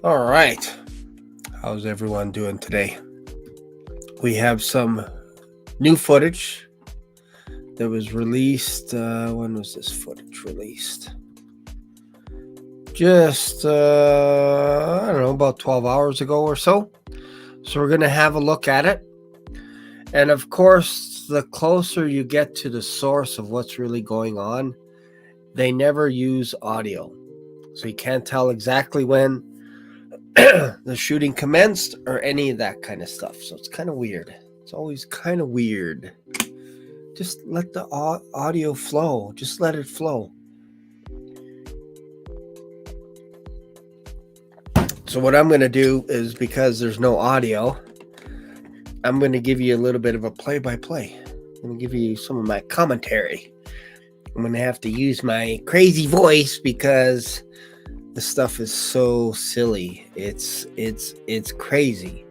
All right. How's everyone doing today? We have some new footage that was released. When was this footage released? Just, I don't know, about 12 hours ago or so. So we're going to have a look at it. And of course, the closer you get to the source of what's really going on, they never use audio. So you can't tell exactly when the shooting commenced or any of that kind of stuff. So it's kind of weird. It's always kind of weird. Just let the audio flow. Just let it flow. So what I'm going to do is, because there's no audio, I'm going to give you a little bit of a play-by-play. I'm going to give you some of my commentary. I'm going to have to use my crazy voice because this stuff is so silly. It's crazy.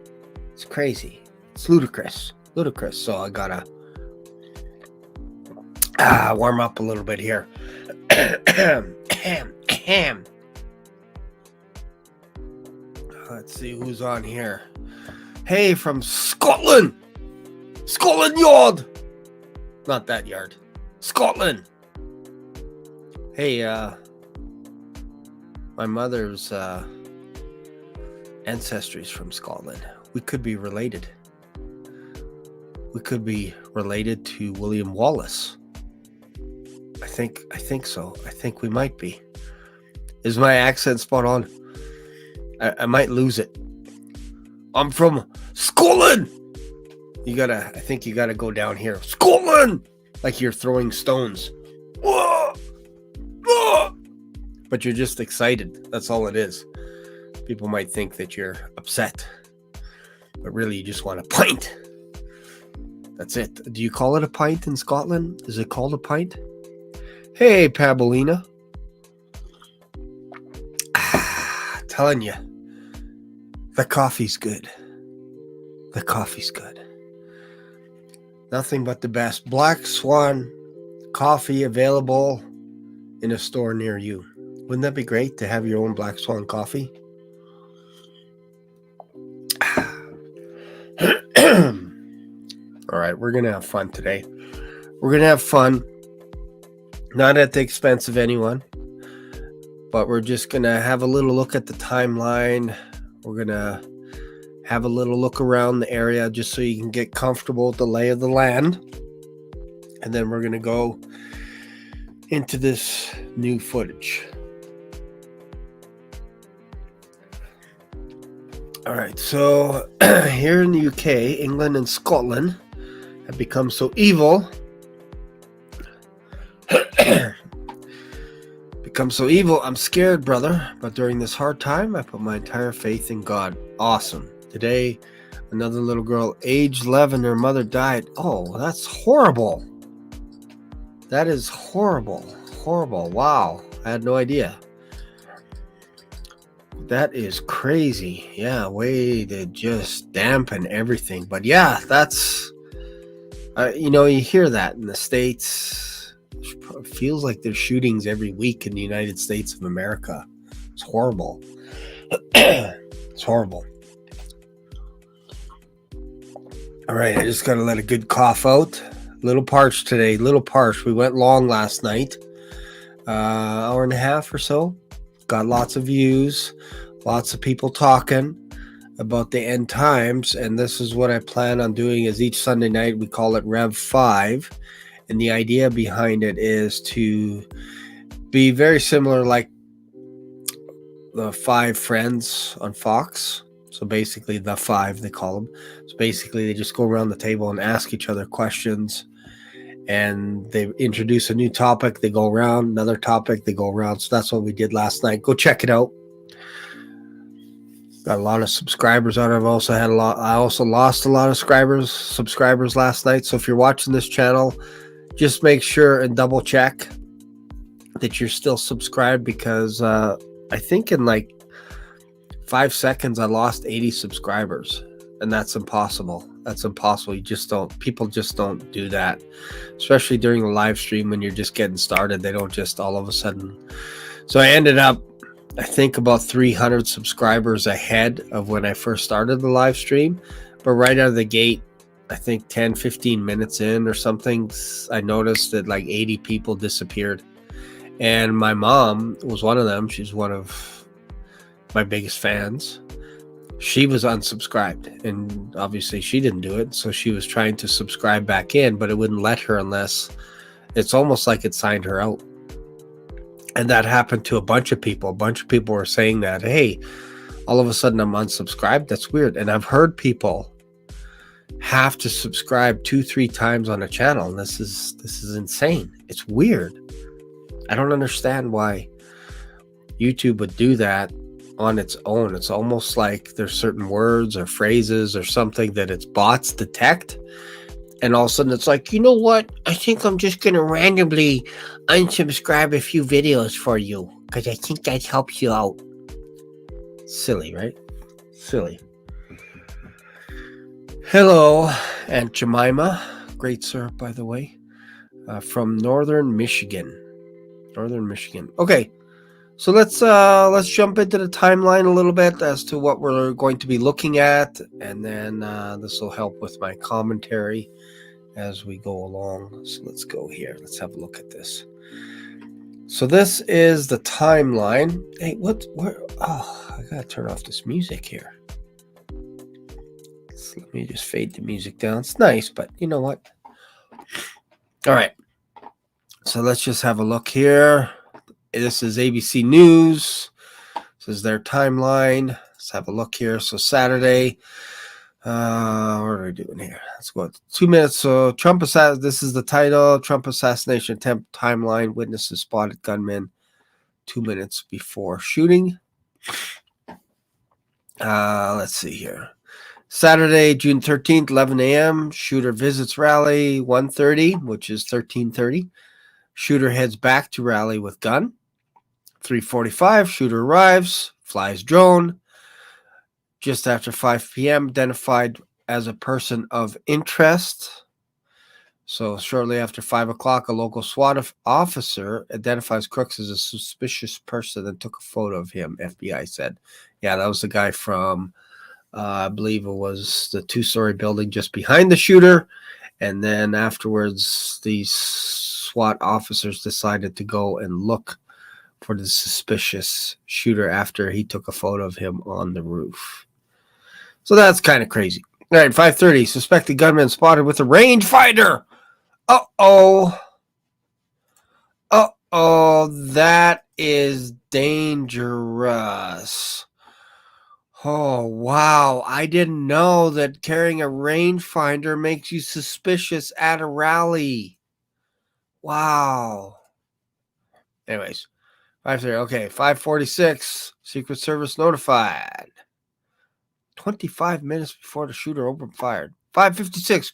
It's crazy. It's ludicrous. So I gotta warm up a little bit here. Let's see who's on here. Hey, from Scotland Yard. Not that yard. Scotland. Hey, my mother's ancestry is from Scotland. We could be related. We could be related to William Wallace. I think so. I think we might be. Is my accent spot on? I might lose it. I'm from Scotland. I think you gotta go down here. Scotland! Like you're throwing stones. But you're just excited. That's all it is. People might think that you're upset, but really you just want a pint. That's it. Do you call it a pint in Scotland? Is it called a pint? Hey, Pabolina. Telling you, the coffee's good. The coffee's good. Nothing but the best. Black Swan coffee available in a store near you. Wouldn't that be great to have your own Black Swan coffee? All right, we're going to have fun today. We're going to have fun, not at the expense of anyone, but we're just going to have a little look at the timeline. We're going to have a little look around the area just so you can get comfortable with the lay of the land. And then we're going to go into this new footage. All right, so here in the UK, England and Scotland have become so evil. I'm scared, brother. But during this hard time, I put my entire faith in God. Awesome. Today, another little girl, age 11, her mother died. Oh, that's horrible. That is horrible. Horrible. Wow. I had no idea. That is crazy. Yeah, way to just dampen everything. But yeah, that's, you hear that in the States. It feels like there's shootings every week in the United States of America. It's horrible. It's horrible. All right, I just got to let a good cough out. Little parched today. Little parched. We went long last night. Hour and a half or so. Got lots of views, lots of people talking about the end times, and this is what I plan on doing. Is each Sunday night we call it Rev 5, and the idea behind it is to be very similar like the 5 Friends on Fox. So basically the 5, they call them. So basically they just go around the table and ask each other questions, and they introduce a new topic, they go around, another topic, they go around. So that's what we did last night. Go check it out. Got a lot of subscribers on it. I also lost a lot of subscribers last night. So if you're watching this channel, just make sure and double check that you're still subscribed, because I think in like 5 seconds I lost 80 subscribers, and that's impossible. That's impossible. People just don't do that, especially during the live stream when you're just getting started. They don't just all of a sudden. So I ended up I think about 300 subscribers ahead of when I first started the live stream. But right out of the gate, I think 10, 15 minutes in or something, I noticed that like 80 people disappeared. And my mom was one of them. She's one of my biggest fans. She was unsubscribed, and obviously she didn't do it. So she was trying to subscribe back in, but it wouldn't let her unless it's almost like it signed her out. And that happened to a bunch of people. A bunch of people were saying that, hey, all of a sudden I'm unsubscribed. That's weird. And I've heard people have to subscribe 2-3 times on a channel. And this is insane. It's weird. I don't understand why YouTube would do that on its own. It's almost like there's certain words or phrases or something that its bots detect. And all of a sudden it's like, you know what? I think I'm just going to randomly unsubscribe a few videos for you because I think that helps you out. Silly, right? Silly. Hello, Aunt Jemima. Great syrup, by the way. From Northern Michigan. Okay. So let's jump into the timeline a little bit as to what we're going to be looking at. And then this will help with my commentary as we go along. So let's go here. Let's have a look at this. So this is the timeline. Hey, I gotta turn off this music here. So let me just fade the music down. It's nice, but you know what? All right. So let's just have a look here. This is ABC News. This is their timeline. Let's have a look here. So Saturday. What are we doing here? Let's go 2 minutes. So this is the title. Trump assassination attempt timeline. Witnesses spotted gunman 2 minutes before shooting. Let's see here. Saturday, June 13th, 11 a.m. Shooter visits rally 1:30, which is 13:30. Shooter heads back to rally with gun. 3:45, shooter arrives, flies drone. Just after 5 p.m., identified as a person of interest. So shortly after 5 o'clock, a local SWAT officer identifies Crooks as a suspicious person and took a photo of him, FBI said. Yeah, that was the guy from, I believe it was the 2-story building just behind the shooter. And then afterwards, these SWAT officers decided to go and look for the suspicious shooter after he took a photo of him on the roof. So that's kind of crazy. All right, 5:30, suspected gunman spotted with a rangefinder. Uh-oh, that is dangerous. Oh, wow. I didn't know that carrying a rangefinder makes you suspicious at a rally. Wow. Anyways, 5:30. Okay, 5:46. Secret Service notified. 25 minutes before the shooter opened fire. 5:56.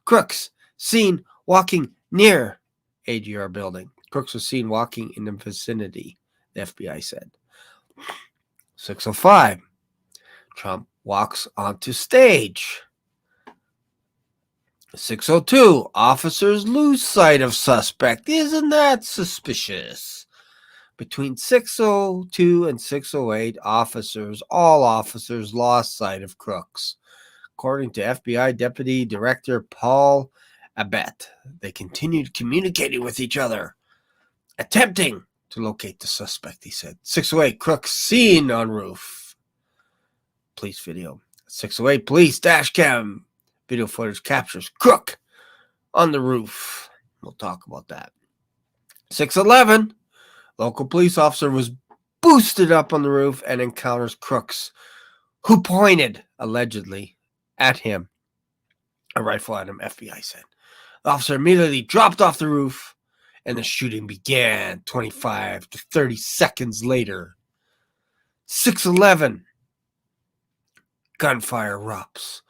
Crooks seen walking near AGR building. Crooks was seen walking in the vicinity, the FBI said. 6:05. Trump walks onto stage. 6:02. Officers lose sight of suspect. Isn't that suspicious? Between 6:02 and 6:08, all officers lost sight of Crooks. According to FBI Deputy Director Paul Abbott, they continued communicating with each other, attempting to locate the suspect, he said. 6:08, Crooks seen on roof. Police video. 6:08, police dash cam video footage captures Crook on the roof. We'll talk about that. 6:11, local police officer was boosted up on the roof and encounters Crooks, who pointed, allegedly, at him. A rifle at him, FBI said. The officer immediately dropped off the roof, and the shooting began 25 to 30 seconds later. 6:11, gunfire erupts.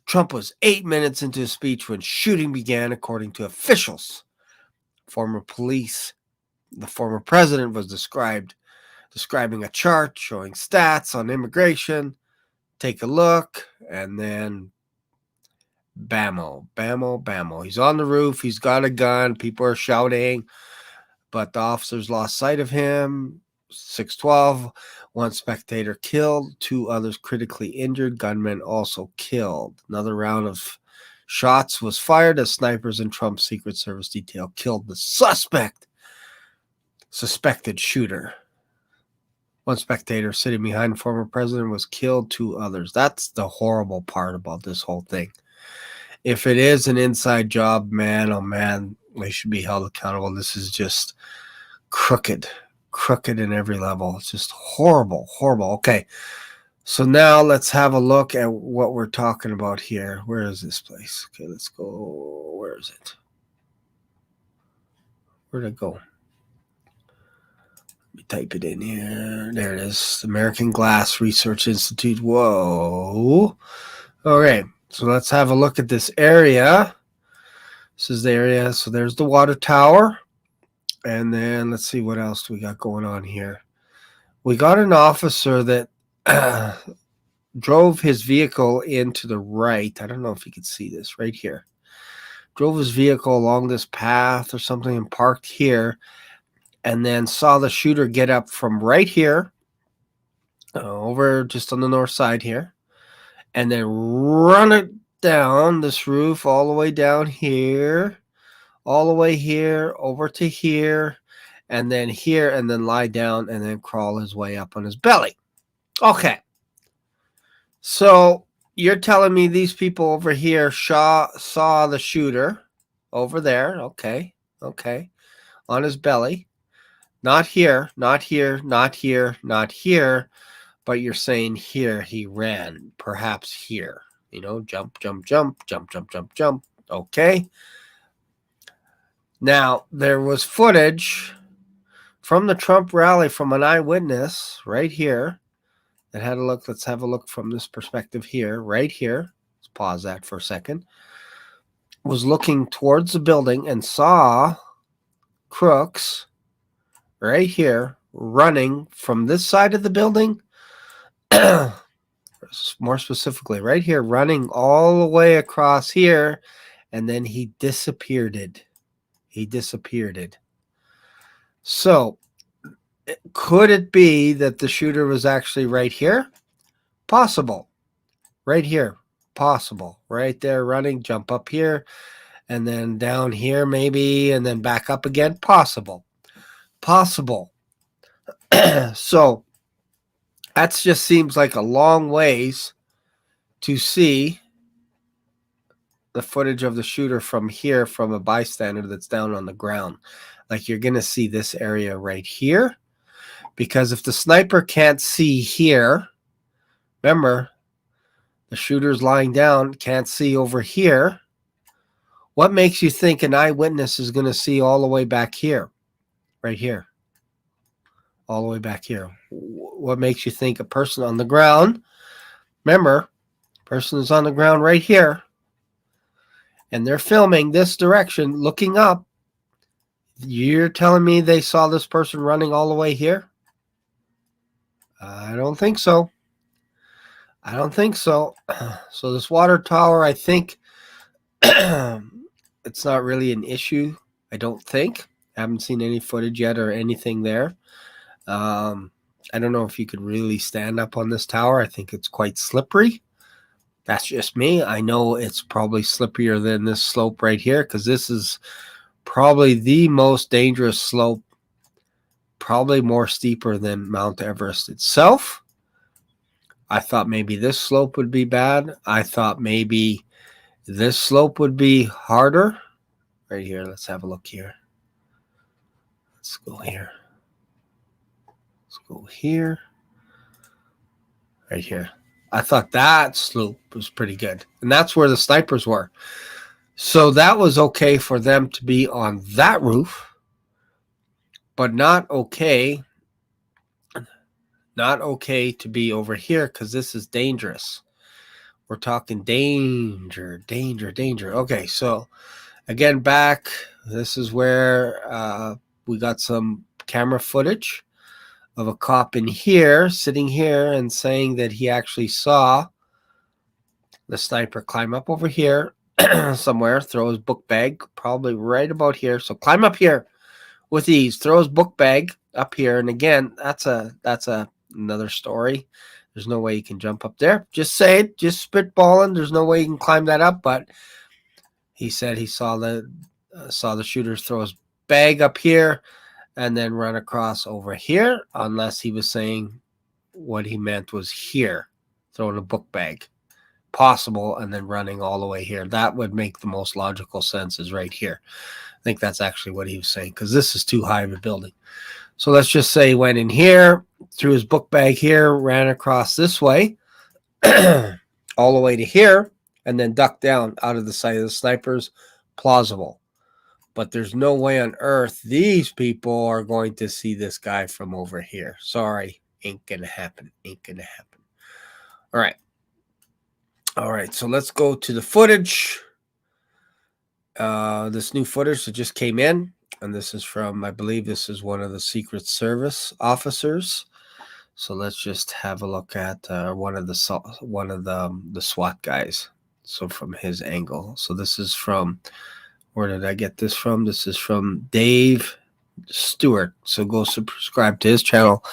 Trump was 8 minutes into his speech when shooting began, according to officials. The former president was describing a chart showing stats on immigration. Take a look, and then bammo. He's on the roof. He's got a gun. People are shouting, but the officers lost sight of him. 612. One spectator killed, 2 others critically injured. Gunmen also killed. Another round of shots was fired as snipers and Trump's Secret Service detail killed the suspected shooter. One spectator sitting behind the former president was killed, 2 others. That's the horrible part about this whole thing. If it is an inside job, man, oh man, they should be held accountable. This is just crooked in every level. It's just horrible. Okay, so now let's have a look at what we're talking about here. Where is this place? Okay, let's go. Where is it? Where'd it go? Let me type it in here. There it is. American Glass Research Institute. Whoa. Okay, so let's have a look at this area. This is the area. So there's the water tower. And then let's see what else we got going on here. We got an officer that drove his vehicle into the right. I don't know if you can see this right here. Drove his vehicle along this path or something and parked here, and then saw the shooter get up from right here over just on the north side here, and then run it down this roof all the way down here, all the way here, over to here, and then here, and then lie down and then crawl his way up on his belly. Okay. So you're telling me these people over here saw the shooter over there. Okay. On his belly. Not here, not here, not here, not here. But you're saying here he ran. Perhaps here. You know, jump. Okay. Now, there was footage from the Trump rally from an eyewitness right here that had a look. Let's have a look from this perspective here, right here. Let's pause that for a second. Was looking towards the building and saw Crooks right here running from this side of the building. More specifically, right here, running all the way across here, and then he disappeared. So, could it be that the shooter was actually right here? Possible. Right here. Possible. Right there running, jump up here, and then down here maybe, and then back up again. Possible. So, that just seems like a long ways to see the footage of the shooter from here, from a bystander that's down on the ground. Like, you're going to see this area right here. Because if the sniper can't see here, remember, the shooter's lying down, can't see over here. What makes you think an eyewitness is going to see all the way back here? Right here. All the way back here. What makes you think a person on the ground, remember, person is on the ground right here, and they're filming this direction, looking up. You're telling me they saw this person running all the way here? I don't think so. So this water tower, I think it's not really an issue. I don't think. I haven't seen any footage yet or anything there. I don't know if you could really stand up on this tower. I think it's quite slippery. That's just me. I know it's probably slipperier than this slope right here, because this is probably the most dangerous slope, probably more steeper than Mount Everest itself. I thought maybe this slope would be bad. I thought maybe this slope would be harder. Right here, let's have a look here. Let's go here. Let's go here. Right here. I thought that slope was pretty good. And that's where the snipers were. So that was okay for them to be on that roof, but not okay to be over here, because this is dangerous. We're talking danger. Okay, so again, back, this is where we got some camera footage of a cop in here, sitting here, and saying that he actually saw the sniper climb up over here somewhere, throw his book bag, probably right about here. So climb up here with ease. Throw his book bag up here, and again, that's another story. There's no way you can jump up there. Just say it, just spitballing. There's no way you can climb that up, but he said he saw the shooters throw his bag up here and then run across over here, unless he was saying what he meant was here, throwing a book bag. Possible, and then running all the way here. That would make the most logical sense, is right here. I think that's actually what he was saying, because this is too high of a building. So let's just say he went in here, threw his book bag here, ran across this way, all the way to here, and then ducked down out of the sight of the snipers. Plausible. But there's no way on earth these people are going to see this guy from over here. Sorry, ain't gonna happen. Ain't gonna happen. All right. All right, so let's go to the footage. This new footage that just came in, and this is from, I believe this is one of the Secret Service officers. So let's just have a look at one of the SWAT guys. So from his angle. So this is from, where did I get this from? This is from Dave Stewart. So go subscribe to his channel.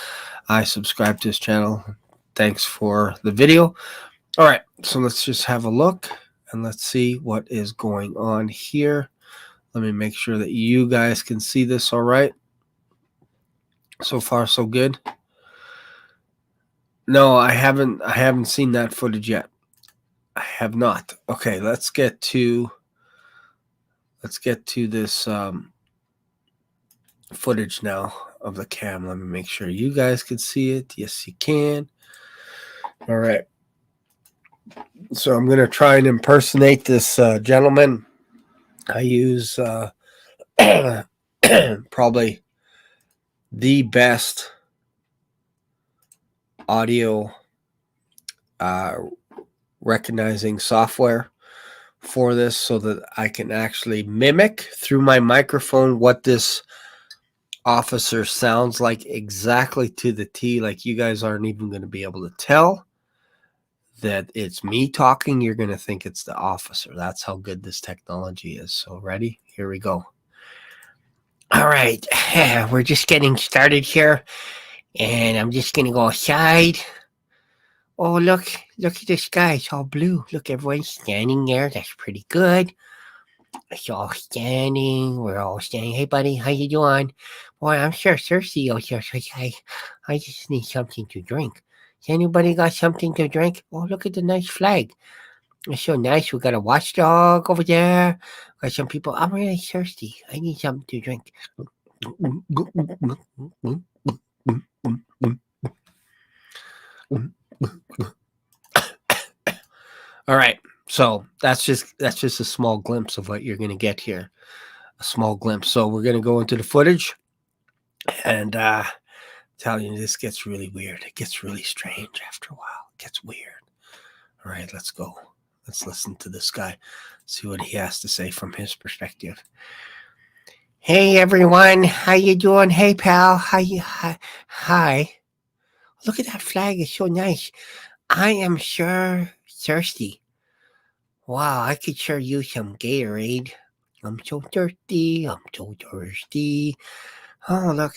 I subscribe to his channel. Thanks for the video. All right, so let's just have a look and let's see what is going on here. Let me make sure that you guys can see this all right. So far, so good. No, I haven't seen that footage yet. I have not. Okay, let's get to this footage now of the cam. Let me make sure you guys can see it. Yes, you can. All right. So I'm going to try and impersonate this gentleman. I use probably the best audio recognizing software for this, so that I can actually mimic through my microphone what this officer sounds like exactly to the T. Like, you guys aren't even going to be able to tell that it's me talking. You're going to think it's the officer. That's how good this technology is. So ready? Here we go. All right. We're just getting started here, and I'm just going to go aside. Oh, look at the sky. It's all blue. Look, everyone's standing there. That's pretty good. It's all standing. We're all standing. Hey, buddy, how you doing? Boy, I'm sure thirsty. I just need something to drink. Has anybody got something to drink? Oh, look at the nice flag. It's so nice. We got a watchdog over there. Got some people. I'm really thirsty. I need something to drink. All right. So that's just a small glimpse of what you're going to get here. A small glimpse. So we're going to go into the footage, and tell you, this gets really weird. It gets really strange after a while. It gets weird. All right, let's go. Let's listen to this guy, see what he has to say from his perspective. Hey, everyone. How you doing? Hey, pal. Hi. Look at that flag. It's so nice. I am sure thirsty. Wow, I could sure use some Gatorade. I'm so thirsty. Oh, look,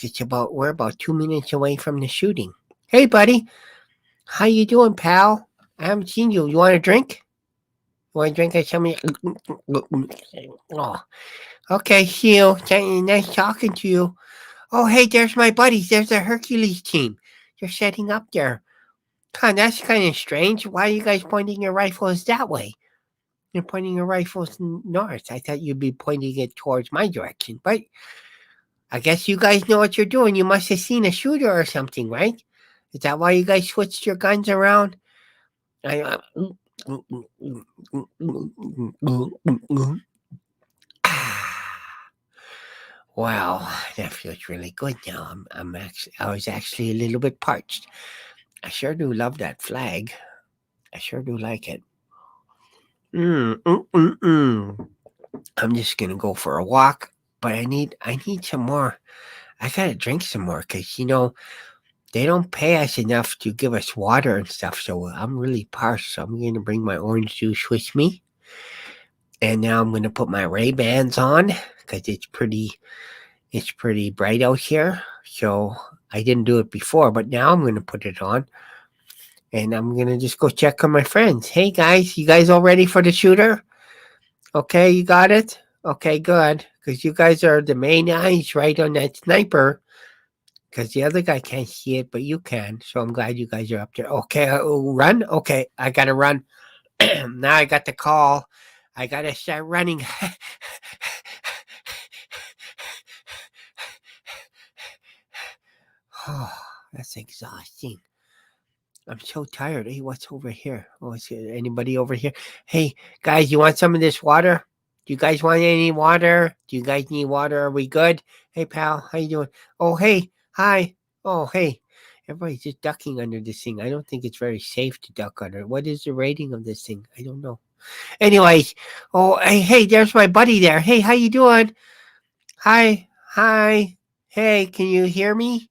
we're about 2 minutes away from the shooting. Hey, buddy. How you doing, pal? I haven't seen you. You want a drink? You want a drink or something? Oh, okay, see you. Nice talking to you. Oh, hey, there's my buddies. There's the Hercules team. They're setting up there. That's kind of strange. Why are you guys pointing your rifles that way? You're pointing your rifles north. I thought you'd be pointing it towards my direction, but I guess you guys know what you're doing. You must have seen a shooter or something, right? Is that why you guys switched your guns around? Wow, that feels really good now. I was actually a little bit parched. I sure do love that flag. I sure do like it. I'm just gonna go for a walk, but I need some more. I gotta drink some more, because they don't pay us enough to give us water and stuff. So I'm really parched. So I'm gonna bring my orange juice with me, and now I'm gonna put my Ray-Bans on, because it's pretty It's pretty bright out here, so I didn't do it before, but now I'm going to put it on. And I'm going to just go check on my friends. Hey, guys, you guys all ready for the shooter? Okay, you got it? Okay, good. Because you guys are the main eyes right on that sniper. Because the other guy can't see it, but you can. So I'm glad you guys are up there. Okay, run? Okay, I got to run. Now I got the call. I got to start running. Oh, that's exhausting. I'm so tired. Hey, what's over here? Oh, is there anybody over here? Hey, guys, you want some of this water? Do you guys want any water? Do you guys need water? Are we good? Hey, pal, how you doing? Oh, hey, hi. Oh, hey. Everybody's just ducking under this thing. I don't think it's very safe to duck under. What is the rating of this thing? I don't know. Anyways, oh, hey, there's my buddy there. Hey, how you doing? Hi. Hey, can you hear me?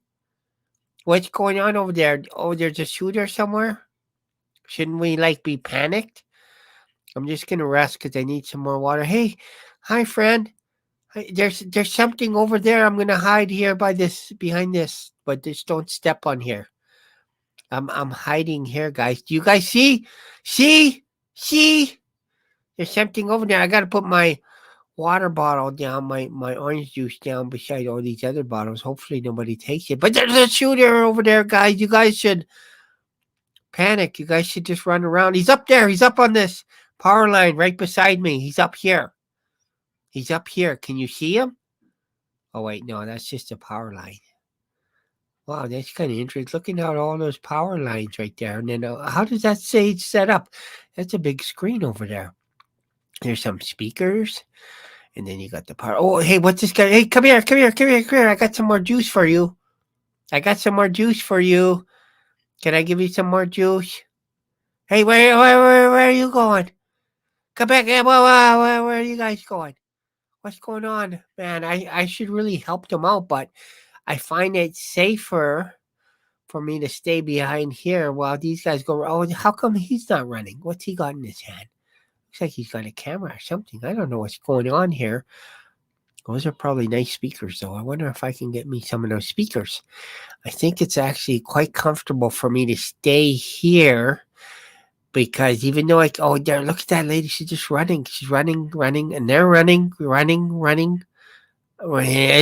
What's going on over there? Oh, there's a shooter somewhere? Shouldn't we be panicked? I'm just gonna rest because I need some more water. Hey, hi friend. There's something over there. I'm gonna hide here behind this, but just don't step on here. I'm hiding here, guys. Do you guys see? See? There's something over there. I gotta put my water bottle down, my orange juice down beside all these other bottles. Hopefully nobody takes it. But there's a shooter over there, guys. You guys should panic. You guys should just run around. He's up there. He's up on this power line right beside me. He's up here. Can you see him? Oh, wait. No, that's just a power line. Wow, that's kind of interesting. Looking at all those power lines right there. And then how does that say it's set up? That's a big screen over there. There's some speakers. And then you got the power. Oh, hey, what's this guy? Hey, come here. I got some more juice for you. Can I give you some more juice? Hey, where are you going? Come back. Where are you guys going? What's going on? Man, I should really help them out, but I find it safer for me to stay behind here while these guys go. Oh, how come he's not running? What's he got in his hand? Looks like he's got a camera or something. I don't know what's going on here. Those are probably nice speakers, though. I wonder if I can get me some of those speakers. I think it's actually quite comfortable for me to stay here because even though there, look at that lady. She's just running. She's running, and they're running. And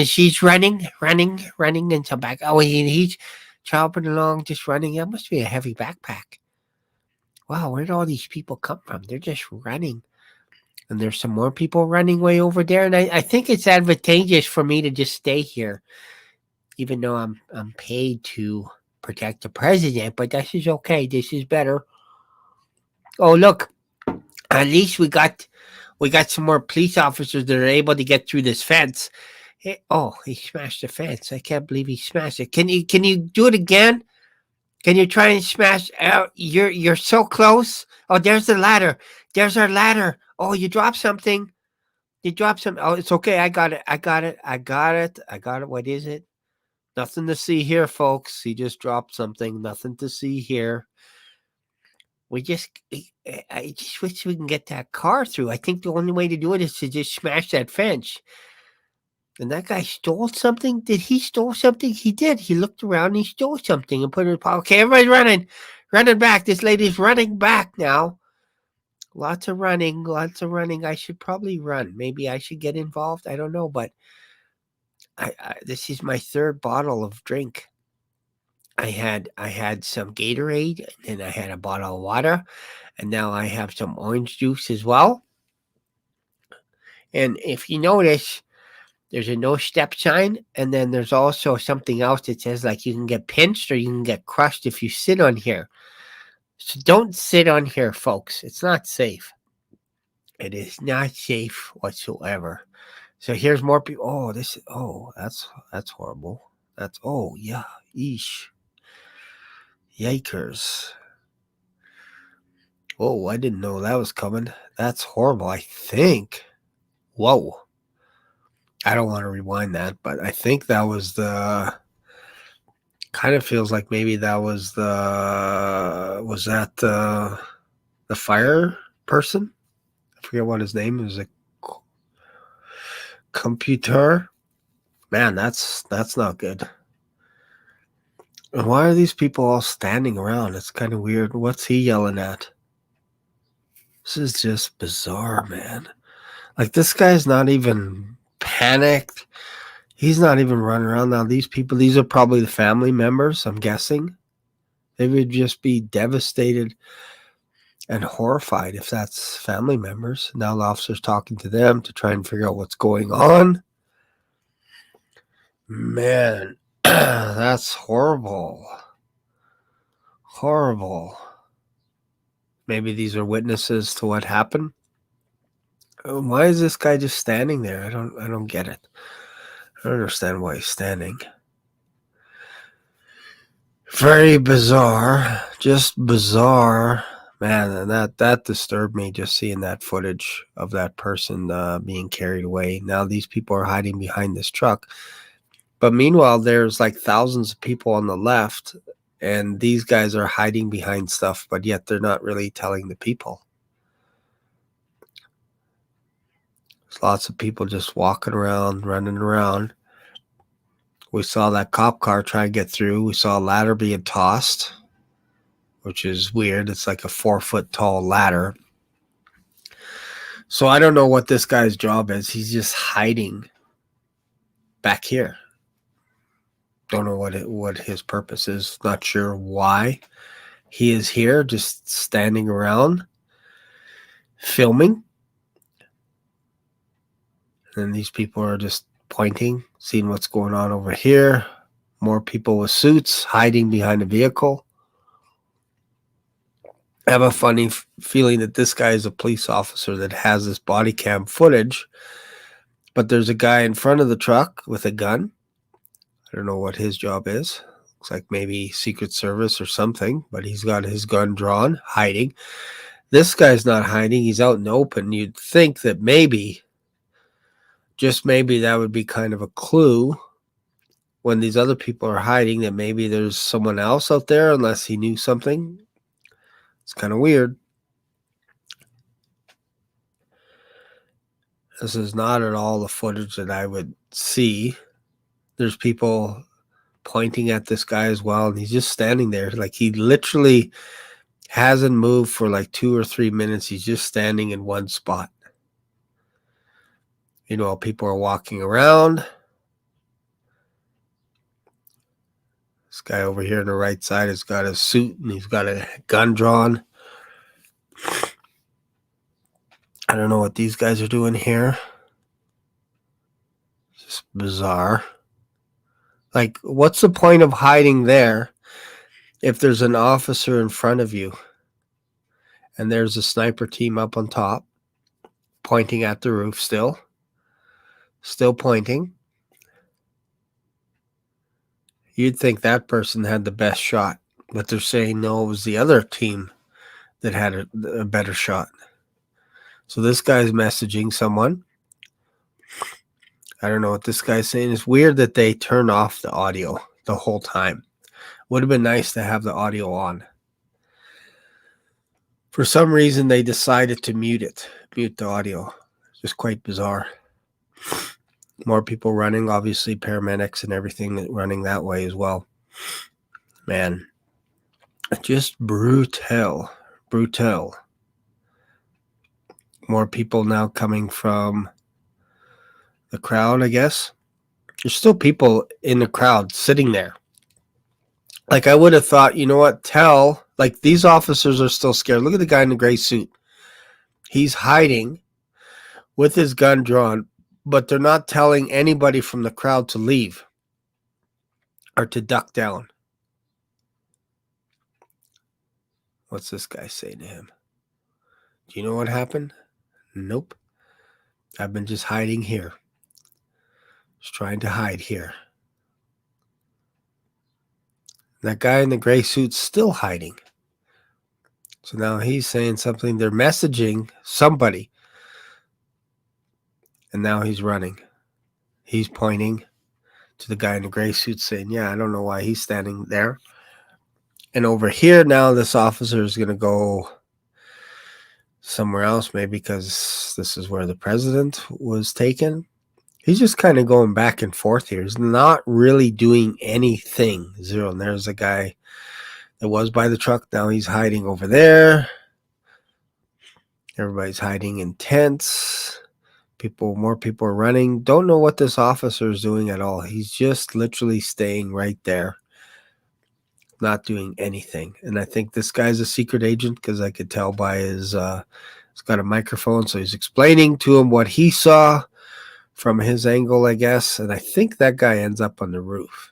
she's running, and so back. Oh, he's chopping along, just running. That must be a heavy backpack. Wow, where did all these people come from? They're just running. And there's some more people running way over there. And I think it's advantageous for me to just stay here, even though I'm paid to protect the president. But this is okay. This is better. Oh, look. At least we got some more police officers that are able to get through this fence. Hey, oh, he smashed the fence. I can't believe he smashed it. Can you do it again? Can you try and smash out? You're so close. Oh, there's the ladder. There's our ladder. Oh, you dropped something. Oh, it's okay. I got it. What is it? Nothing to see here, folks. He just dropped something. Nothing to see here. I just wish we can get that car through. I think the only way to do it is to just smash that fence. And that guy stole something? Did he stole something? He did. He looked around and he stole something and put it in his pocket. Okay, everybody's running back. This lady's running back now. Lots of running. I should probably run. Maybe I should get involved. I don't know, but this is my third bottle of drink. I had some Gatorade, and I had a bottle of water, and now I have some orange juice as well. And if you notice, there's a no step sign, and then there's also something else that says you can get pinched or you can get crushed if you sit on here. So don't sit on here, folks. It's not safe. It is not safe whatsoever. So here's more people. Oh, that's horrible. Yeah, yeesh. Yikers. Oh, I didn't know that was coming. That's horrible, I think. Whoa. I don't want to rewind that, but I think that was kind of feels like maybe that was the fire person? I forget what his name is. A computer. Man, that's not good. And why are these people all standing around? It's kind of weird. What's he yelling at? This is just bizarre, man. Like, this guy's not even panicked. He's not even running around. Now, these people, these are probably the family members, I'm guessing. They would just be devastated and horrified if that's family members. Now the officer's talking to them to try and figure out what's going on. Man, that's horrible. Horrible. Maybe these are witnesses to what happened. Why is this guy just standing there? I don't get it. I don't understand why he's standing. Very bizarre. Just bizarre. Man, and that disturbed me, just seeing that footage of that person being carried away. Now these people are hiding behind this truck. But meanwhile, there's like thousands of people on the left, and these guys are hiding behind stuff, but yet they're not really telling the people. There's lots of people just walking around, running around. We saw that cop car try and get through. We saw a ladder being tossed, which is weird. It's like a 4-foot tall ladder. So I don't know what this guy's job is. He's just hiding back here. Don't know what his purpose is. Not sure why he is here, just standing around filming. And these people are just pointing, seeing what's going on over here. More people with suits hiding behind a vehicle. I have a funny feeling that this guy is a police officer that has this body cam footage, but there's a guy in front of the truck with a gun. I don't know what his job is. Looks like maybe Secret Service or something, but he's got his gun drawn, hiding. This guy's not hiding. He's out in the open. You'd think that maybe, just maybe, that would be kind of a clue when these other people are hiding, that maybe there's someone else out there, unless he knew something. It's kind of weird. This is not at all the footage that I would see. There's people pointing at this guy as well, and he's just standing there. Like, he literally hasn't moved for like 2 or 3 minutes. He's just standing in one spot. You know, people are walking around. This guy over here on the right side has got a suit and he's got a gun drawn. I don't know what these guys are doing here. It's just bizarre. Like, what's the point of hiding there if there's an officer in front of you and there's a sniper team up on top pointing at the roof still pointing? You'd think that person had the best shot, but they're saying no, it was the other team that had a better shot. So this guy's messaging someone. I don't know what this guy's saying. It's weird that they turn off the audio the whole time. Would have been nice to have the audio on. For some reason, they decided to mute the audio. It's just quite bizarre. More people running, obviously paramedics and everything running that way as well. Man, just brutal. More people now coming from the crowd, I guess. There's still people in the crowd sitting there. Like, I would have thought, you know what, like, these officers are still scared. Look at the guy in the gray suit. He's hiding with his gun drawn, but they're not telling anybody from the crowd to leave or to duck down. What's this guy say to him? Do you know what happened? Nope. I've been just hiding here. Just trying to hide here. That guy in the gray suit's still hiding. So now he's saying something. They're messaging somebody. And now he's running. He's pointing to the guy in the gray suit saying, yeah, I don't know why he's standing there. And over here now, this officer is going to go somewhere else, maybe because this is where the president was taken. He's just kind of going back and forth here. He's not really doing anything. Zero. And there's a guy that was by the truck. Now he's hiding over there. Everybody's hiding in tents. More people are running. Don't know what this officer is doing at all. He's just literally staying right there, not doing anything. And I think this guy's a secret agent because I could tell by his, he's got a microphone. So he's explaining to him what he saw from his angle, I guess. And I think that guy ends up on the roof.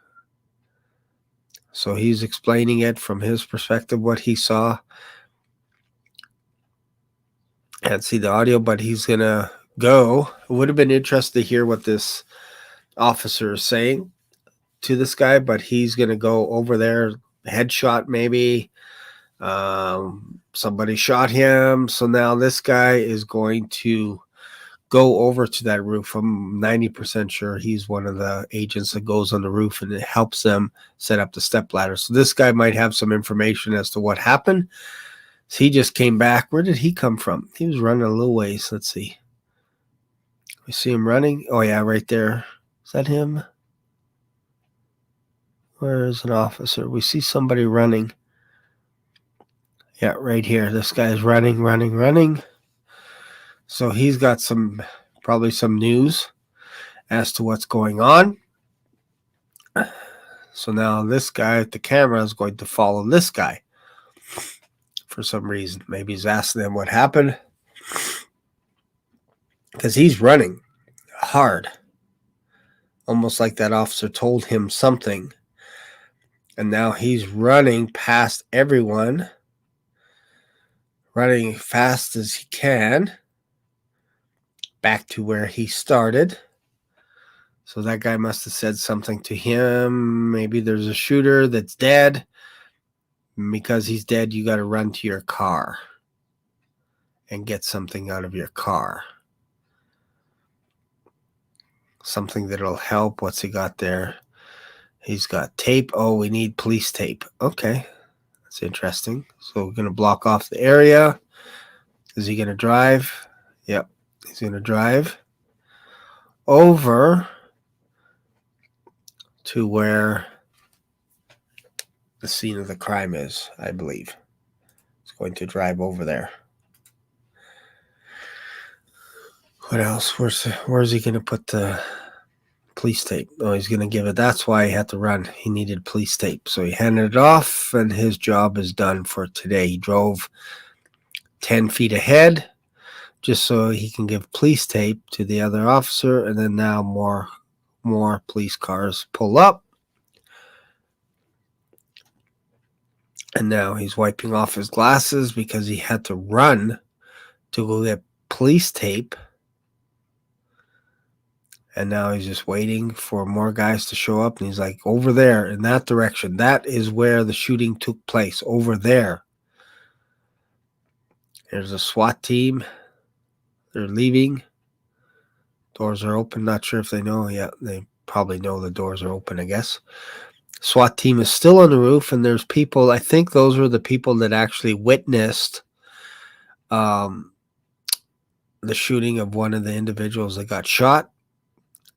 So he's explaining it from his perspective, what he saw. Can't see the audio, but he's going to go. It would have been interesting to hear what this officer is saying to this guy, but he's going to go over there, headshot maybe. Somebody shot him. So now this guy is going to go over to that roof. I'm 90% sure he's one of the agents that goes on the roof and it helps them set up the step ladder. So this guy might have some information as to what happened. So he just came back. Where did he come from? He was running a little ways. Let's see. We see him running. Oh, yeah, right there. Is that him? Where is an officer? We see somebody running. Yeah, right here. This guy's running. So he's got probably some news as to what's going on. So now this guy at the camera is going to follow this guy for some reason. Maybe he's asking them what happened. Because he's running hard. Almost like that officer told him something. And now he's running past everyone. Running fast as he can. Back to where he started. So that guy must have said something to him. Maybe there's a shooter that's dead. Because he's dead, you got to run to your car. And get something out of your car. Something that'll help. What's he got there? He's got tape. Oh, we need police tape. Okay. That's interesting. So we're going to block off the area. Is he going to drive? Yep. He's going to drive over to where the scene of the crime is, I believe. He's going to drive over there. What else? Where's he going to put the police tape? Oh, he's going to give it. That's why he had to run. He needed police tape. So he handed it off, and his job is done for today. He drove 10 feet ahead just so he can give police tape to the other officer, and then now more police cars pull up. And now he's wiping off his glasses because he had to run to go get police tape. And now he's just waiting for more guys to show up. And he's like, over there in that direction. That is where the shooting took place. Over there. There's a SWAT team. They're leaving. Doors are open. Not sure if they know. Yeah, they probably know the doors are open, I guess. SWAT team is still on the roof. And there's people. I think those were the people that actually witnessed the shooting of one of the individuals that got shot.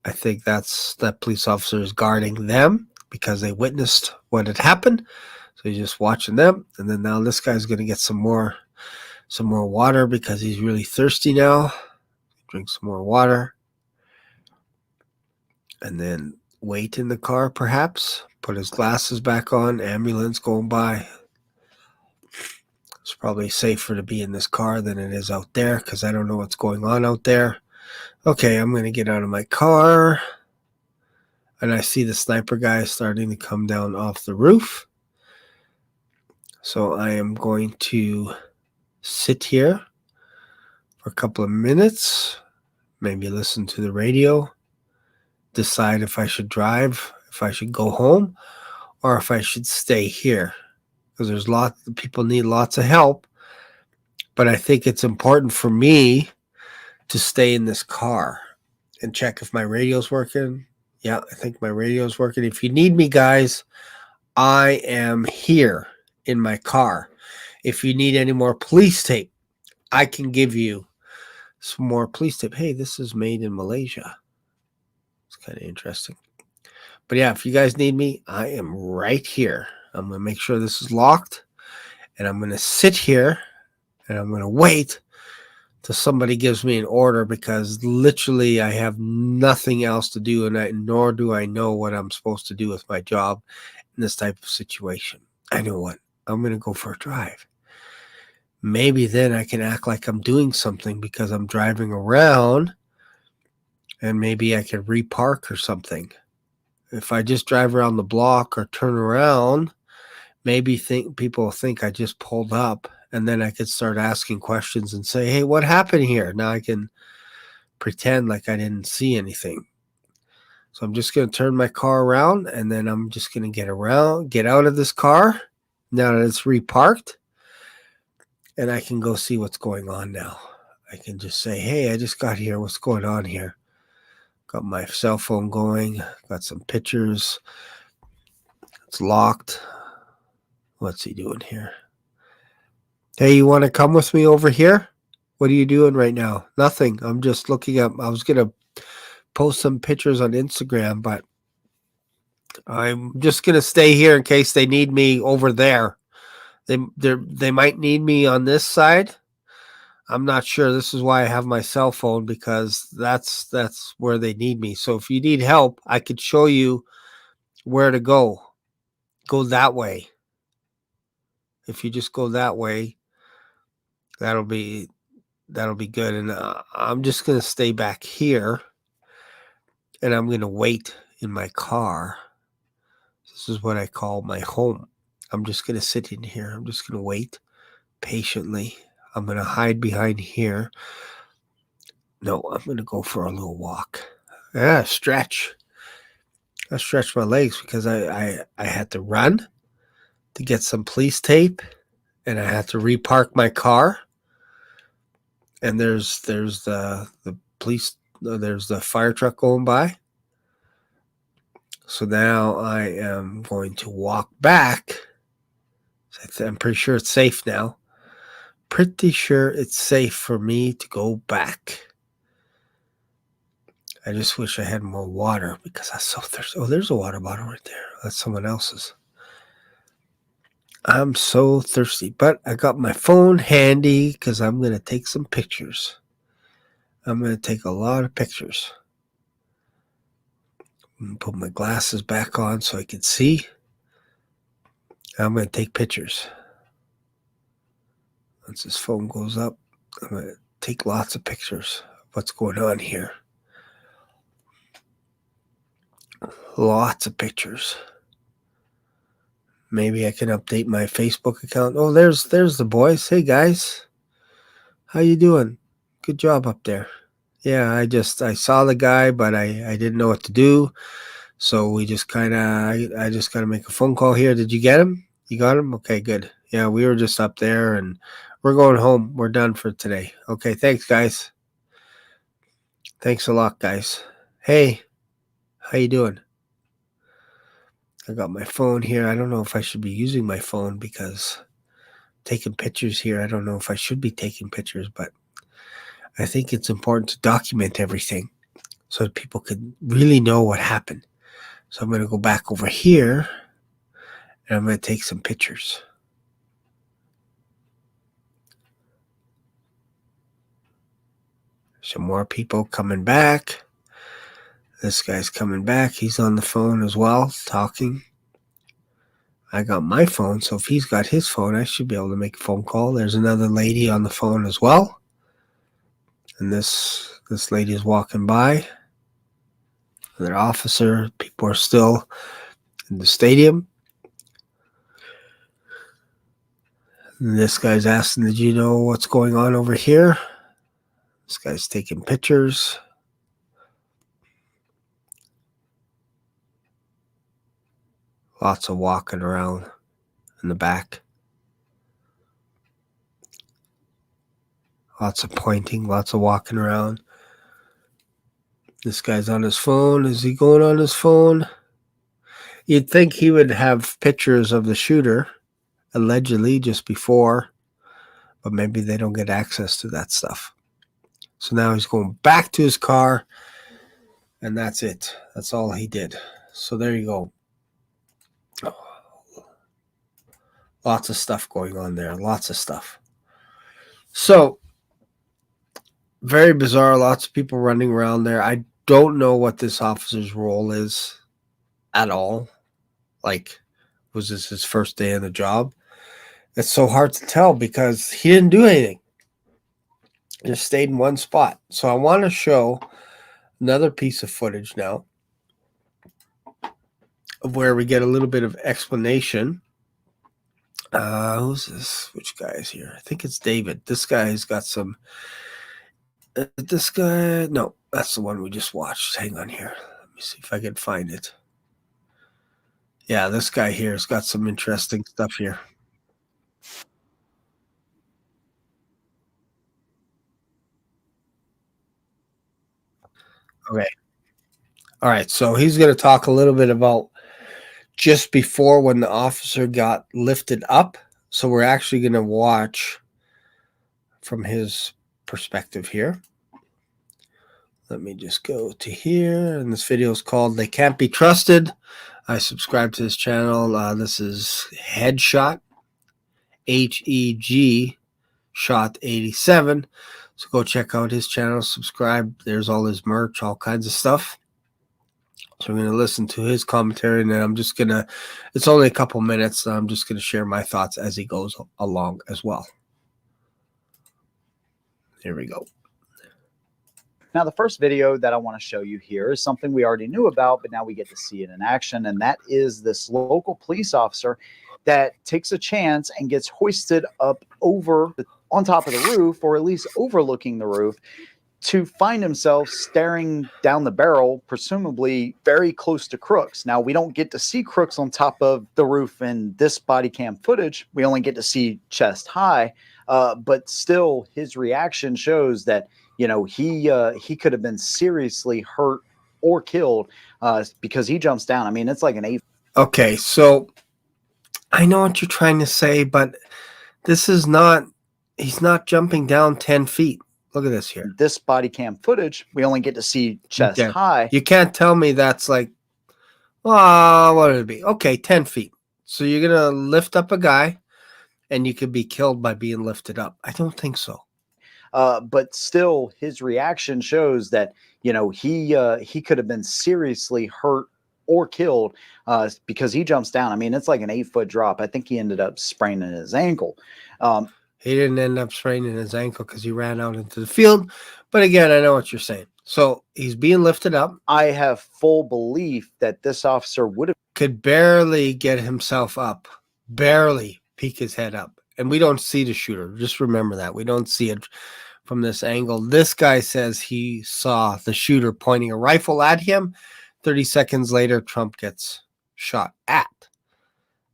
I think that police officer is guarding them because they witnessed what had happened. So he's just watching them. And then now this guy's going to get some more water because he's really thirsty now. Drink some more water. And then wait in the car perhaps. Put his glasses back on. Ambulance going by. It's probably safer to be in this car than it is out there because I don't know what's going on out there. Okay, I'm going to get out of my car. And I see the sniper guy starting to come down off the roof. So I am going to sit here for a couple of minutes. Maybe listen to the radio. Decide if I should drive, if I should go home, or if I should stay here. Because there's lots of people need lots of help. But I think it's important for me to stay in this car and check if my radio's working. Yeah, I think my radio's working. If you need me, guys, I am here in my car. If you need any more police tape, I can give you some more police tape. Hey, this is made in Malaysia. It's kind of interesting. But yeah, if you guys need me, I am right here. I'm going to make sure this is locked, and I'm going to sit here, and I'm going to wait till somebody gives me an order, because literally I have nothing else to do, and nor do I know what I'm supposed to do with my job in this type of situation. I know what. I'm going to go for a drive. Maybe then I can act like I'm doing something because I'm driving around, and maybe I can repark or something. If I just drive around the block or turn around, maybe people think I just pulled up, and then I could start asking questions and say, hey, what happened here? Now I can pretend like I didn't see anything. So I'm just going to turn my car around, and then I'm just going to get out of this car now that it's reparked, and I can go see what's going on now. I can just say, hey, I just got here. What's going on here? Got my cell phone going. Got some pictures. It's locked. What's he doing here? Hey, you want to come with me over here? What are you doing right now? Nothing. I'm just looking up. I was going to post some pictures on Instagram, but I'm just going to stay here in case they need me over there. They might need me on this side. I'm not sure. This is why I have my cell phone, because that's where they need me. So if you need help, I could show you where to go. Go that way. If you just go that way, that'll be good. And I'm just going to stay back here, and I'm going to wait in my car. This is what I call my home. I'm just going to sit in here. I'm just going to wait patiently. I'm going to hide behind here. No, I'm going to go for a little walk. Yeah, stretch. I stretched my legs because I had to run to get some police tape, and I had to repark my car. And there's the police, there's the fire truck going by. So now I am going to walk back. I'm pretty sure it's safe now. Pretty sure it's safe for me to go back. I just wish I had more water because I'm so thirsty. Oh, there's a water bottle right there. That's someone else's. I'm so thirsty, but I got my phone handy because I'm going to take some pictures. I'm going to take a lot of pictures. I'm going to put my glasses back on so I can see. I'm going to take pictures. Once this phone goes up, I'm going to take lots of pictures of what's going on here. Lots of pictures. Maybe I can update my Facebook account. Oh, there's the boys. Hey, guys. How you doing? Good job up there. Yeah, I saw the guy, but I didn't know what to do. So we just kind of, I just got to make a phone call here. Did you get him? You got him? Okay, good. Yeah, we were just up there, and we're going home. We're done for today. Okay, thanks, guys. Thanks a lot, guys. Hey, how you doing? I got my phone here. I don't know if I should be using my phone because taking pictures here, I don't know if I should be taking pictures, but I think it's important to document everything so that people can really know what happened. So I'm going to go back over here, and I'm going to take some pictures. Some more people coming back. This guy's coming back. He's on the phone as well, talking. I got my phone, so if he's got his phone, I should be able to make a phone call. There's another lady on the phone as well. And this lady is walking by. Another officer. People are still in the stadium. And this guy's asking, did you know what's going on over here? This guy's taking pictures. Lots of walking around in the back. Lots of pointing, lots of walking around. This guy's on his phone. Is he going on his phone? You'd think he would have pictures of the shooter, allegedly, just before, but maybe they don't get access to that stuff. So now he's going back to his car, And that's it. That's all he did. So there you go. Lots of stuff going on there. Lots of stuff. So very bizarre. Lots of people running around there. I don't know what this officer's role is at all. Like, was this his first day in the job? It's so hard to tell because he didn't do anything. Just stayed in one spot. So I want to show another piece of footage now of where we get a little bit of explanation. Who's this? Which guy is here? I think it's David. This guy's got some. This guy, no, that's the one we just watched. Hang on here. Let me see if I can find it. Yeah, this guy here has got some interesting stuff here. Okay. All right. So he's going to talk a little bit about just before when the officer got lifted up. So we're actually going to watch from his perspective here. Let me just go to here. And this video is called They Can't Be Trusted. I subscribe to his channel. This is Headshot, HEG Shot 87. So go check out his channel, subscribe. There's all his merch, all kinds of stuff. So we're going to listen to his commentary, and then I'm just going to, it's only a couple minutes. So I'm just going to share my thoughts as he goes along as well. Here we go. Now, the first video that I want to show you here is something we already knew about, but now we get to see it in action. And that is this local police officer that takes a chance and gets hoisted up on top of the roof, or at least overlooking the roof, to find himself staring down the barrel, presumably very close to Crooks. Now, we don't get to see Crooks on top of the roof in this body cam footage. We only get to see chest high, but still his reaction shows that, you know, he could have been seriously hurt or killed because he jumps down. I mean, it's like an 8. Okay, so I know what you're trying to say, but this is not, he's not jumping down 10 feet. Look at this here. This body cam footage, we only get to see chest high. You can't tell me that's like, what would it be? Okay, 10 feet. So you're going to lift up a guy and you could be killed by being lifted up. I don't think so. But still, his reaction shows that, you know, he could have been seriously hurt or killed because he jumps down. I mean, it's like an 8-foot drop. I think he ended up spraining his ankle. He didn't end up spraining his ankle because he ran out into the field. But again, I know what you're saying. So he's being lifted up. I have full belief that this officer could barely get himself up, barely peek his head up. And we don't see the shooter. Just remember that. We don't see it from this angle. This guy says he saw the shooter pointing a rifle at him. 30 seconds later, Trump gets shot at.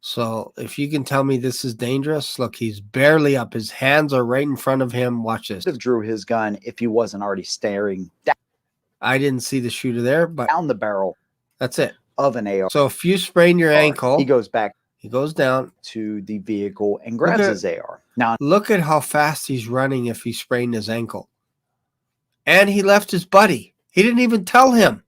So if you can tell me this is dangerous, look, he's barely up. His hands are right in front of him. Watch this. Drew his gun if he wasn't already staring down. I didn't see the shooter there, but down the barrel. That's it. Of an AR. So if you sprain your ankle, he goes back. He goes down to the vehicle and grabs his AR. Now look at how fast he's running if he sprained his ankle. And he left his buddy. He didn't even tell him.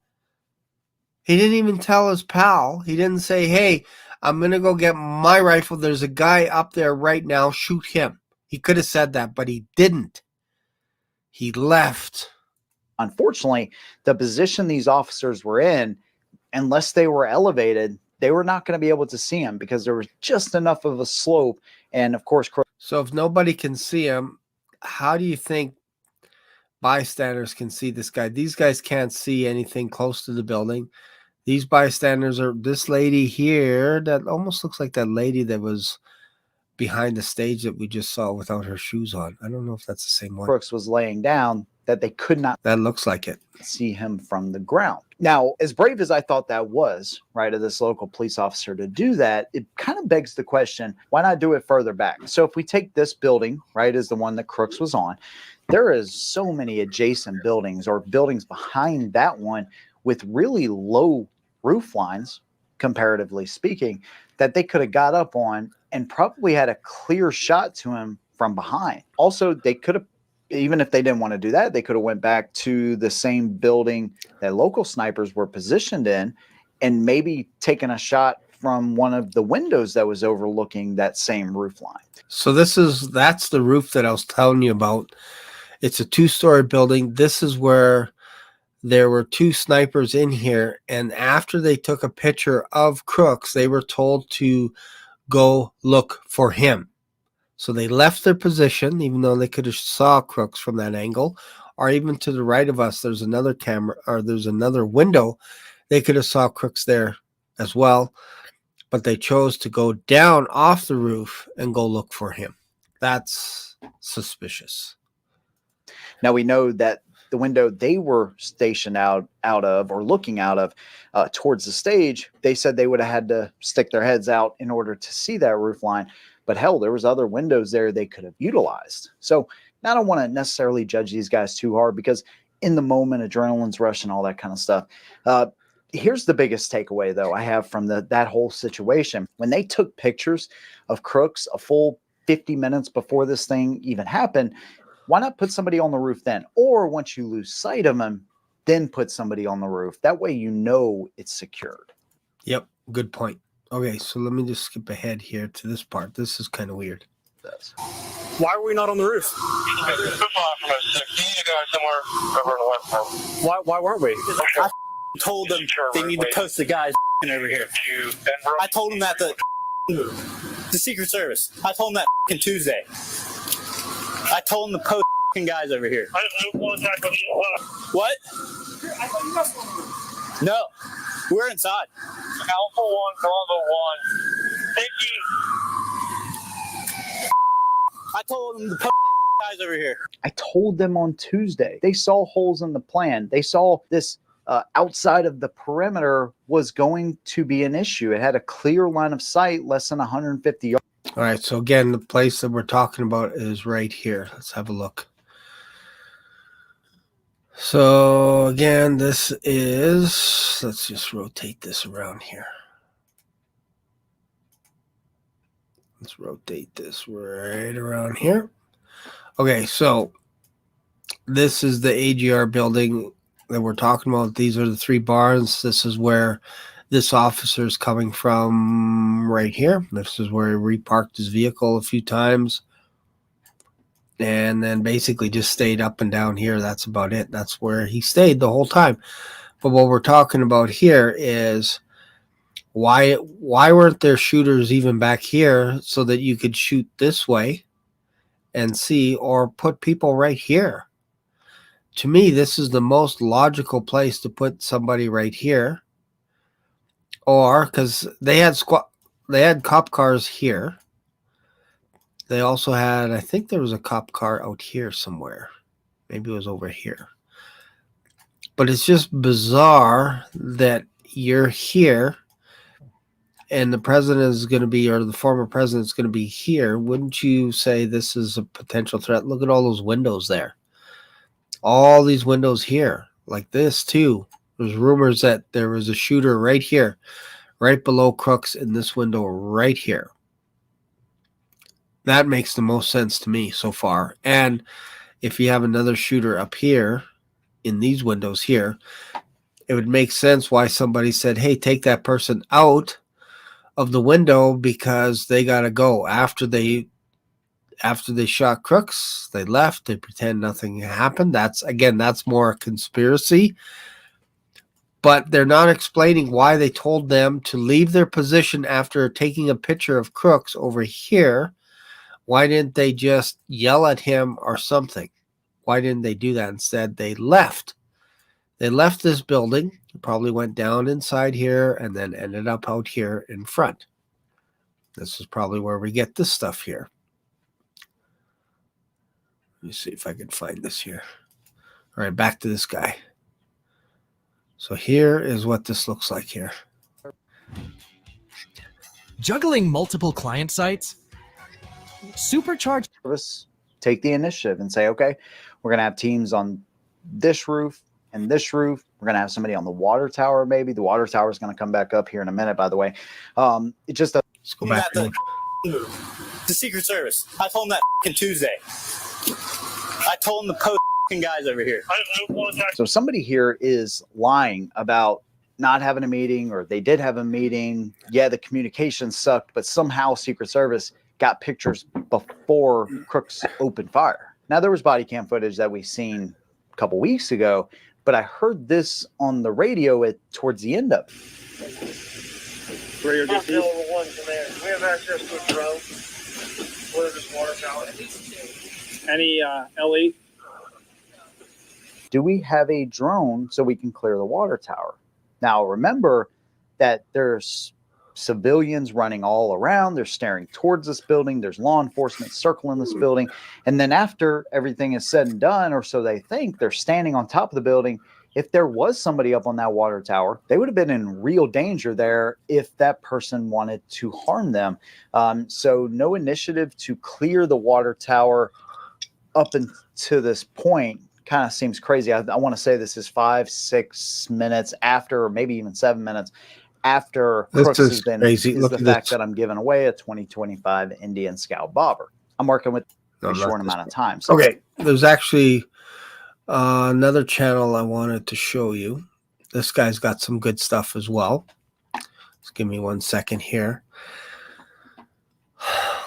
He didn't even tell his pal. He didn't say, hey, I'm going to go get my rifle. There's a guy up there right now. Shoot him. He could have said that, but he didn't. He left. Unfortunately, the position these officers were in, unless they were elevated, they were not going to be able to see him because there was just enough of a slope. And of course, so if nobody can see him, how do you think bystanders can see this guy? These guys can't see anything close to the building. These bystanders are this lady here that almost looks like that lady that was behind the stage that we just saw without her shoes on. I don't know if that's the same one. Crooks was laying down that they could not. That looks like it. See him from the ground. Now, as brave as I thought that was, right, of this local police officer to do that, it kind of begs the question, why not do it further back? So if we take this building, right, as the one that Crooks was on, there is so many adjacent buildings or buildings behind that one with really low roof lines, comparatively speaking, that they could have got up on and probably had a clear shot to him from behind. Also, they could have even if they didn't want to do that, they could have went back to the same building that local snipers were positioned in and maybe taken a shot from one of the windows that was overlooking that same roof line. So that's the roof that I was telling you about. It's a 2-story building. This is where there were 2 snipers in here, and after they took a picture of Crooks, they were told to go look for him. So they left their position, even though they could have saw Crooks from that angle, or even to the right of us, there's another camera, or there's another window. They could have saw Crooks there as well, but they chose to go down off the roof and go look for him. That's suspicious. Now we know that the window they were stationed out of or looking out of towards the stage, they said they would have had to stick their heads out in order to see that roof line. But hell, there was other windows there they could have utilized. So I don't want to necessarily judge these guys too hard because in the moment, adrenaline's rushing, all that kind of stuff. Here's the biggest takeaway, though, I have from that whole situation. When they took pictures of Crooks a full 50 minutes before this thing even happened, why not put somebody on the roof then? Or once you lose sight of them, then put somebody on the roof. That way you know it's secured. Yep, good point. Okay, so let me just skip ahead here to this part. This is kind of weird. Why were we not on the roof? Why weren't we? I told them they need to post the guys over here. I told them that the Secret Service. I told them that Tuesday. I told them to post guys over here. What? No, we're inside. Alpha 1, Bravo 1. Mickey. I told them to post guys over here. I told them on Tuesday. They saw holes in the plan. They saw this outside of the perimeter was going to be an issue. It had a clear line of sight, less than 150 yards. All right, so again, the place that we're talking about is right here. Let's have a look. So again, this is, let's just rotate this around here. Let's rotate this right around here. Okay, so this is the AGR building that we're talking about. These are the 3 barns. This is where this officer is coming from right here. This is where he reparked his vehicle a few times and then basically just stayed up and down here. That's about it. That's where he stayed the whole time. But what we're talking about here is why weren't there shooters even back here so that you could shoot this way and see, or put people right here? To me, this is the most logical place to put somebody right here. Or because they had cop cars here. They also had, I think there was a cop car out here somewhere. Maybe it was over here. But it's just bizarre that you're here and the president is going to be, or the former president is going to be here. Wouldn't you say this is a potential threat? Look at all those windows there. All these windows here, like this too. There's rumors that there was a shooter right here, right below Crooks in this window right here. That makes the most sense to me so far. And if you have another shooter up here in these windows here, it would make sense why somebody said, hey, take that person out of the window because they got to go. After they shot Crooks, they left. They pretend nothing happened. That's more a conspiracy. But they're not explaining why they told them to leave their position after taking a picture of Crooks over here. Why didn't they just yell at him or something? Why didn't they do that? Instead, they left. They left this building, probably went down inside here, and then ended up out here in front. This is probably where we get this stuff here. Let me see if I can find this here. All right, back to this guy. So here is what this looks like here. Juggling multiple client sites? Supercharged Service, take the initiative and say, okay, we're going to have teams on this roof and this roof. We're going to have somebody on the water tower, maybe. The water tower is going to come back up here in a minute, by the way. It just Let's go back. The Secret Service. I told them that Tuesday. I told him to post guys over here. So somebody here is lying about not having a meeting, or they did have a meeting. Yeah, the communication sucked, but somehow Secret Service got pictures before Crooks opened fire. Now, there was body cam footage that we seen a couple weeks ago, but I heard this on the radio towards the end of it. We have access to a drone. What is this water tower? Any LE? Do we have a drone so we can clear the water tower? Now, remember that there's civilians running all around. They're staring towards this building. There's law enforcement circling this building. And then after everything is said and done, or so they think, they're standing on top of the building. If there was somebody up on that water tower, they would have been in real danger there if that person wanted to harm them. So no initiative to clear the water tower up until this point kind of seems crazy. I want to say this is 5-6 minutes after, or maybe even 7 minutes after Crooks has been crazy. Is the fact that I'm giving away a 2025 Indian Scout Bobber. I'm working with a short amount of time. So okay, there's actually another channel I wanted to show you. This guy's got some good stuff as well. Just give me 1 second here.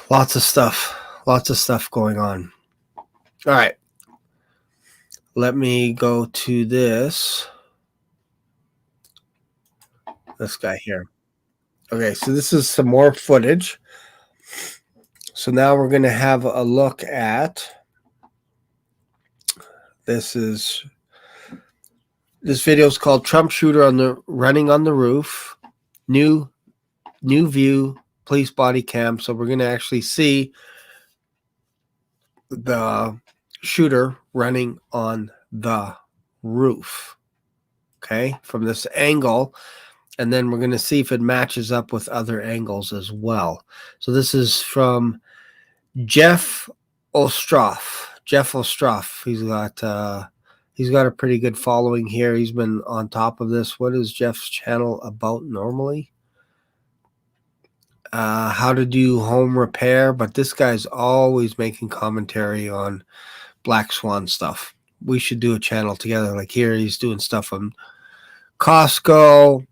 Lots of stuff going on. All right. Let me go to this guy here. Okay, so this is some more footage. So now we're going to have a look at this video is called Trump Shooter running on the roof. New view, police body cam. So we're going to actually see the shooter running on the roof, okay, from this angle, and then we're going to see if it matches up with other angles as well. So this is from Jeff Ostroff. He's got a pretty good following here. He's been on top of this. What is Jeff's channel about normally? How to do home repair, but this guy's always making commentary on Black Swan stuff. We should do a channel together. Like here, he's doing stuff on Costco,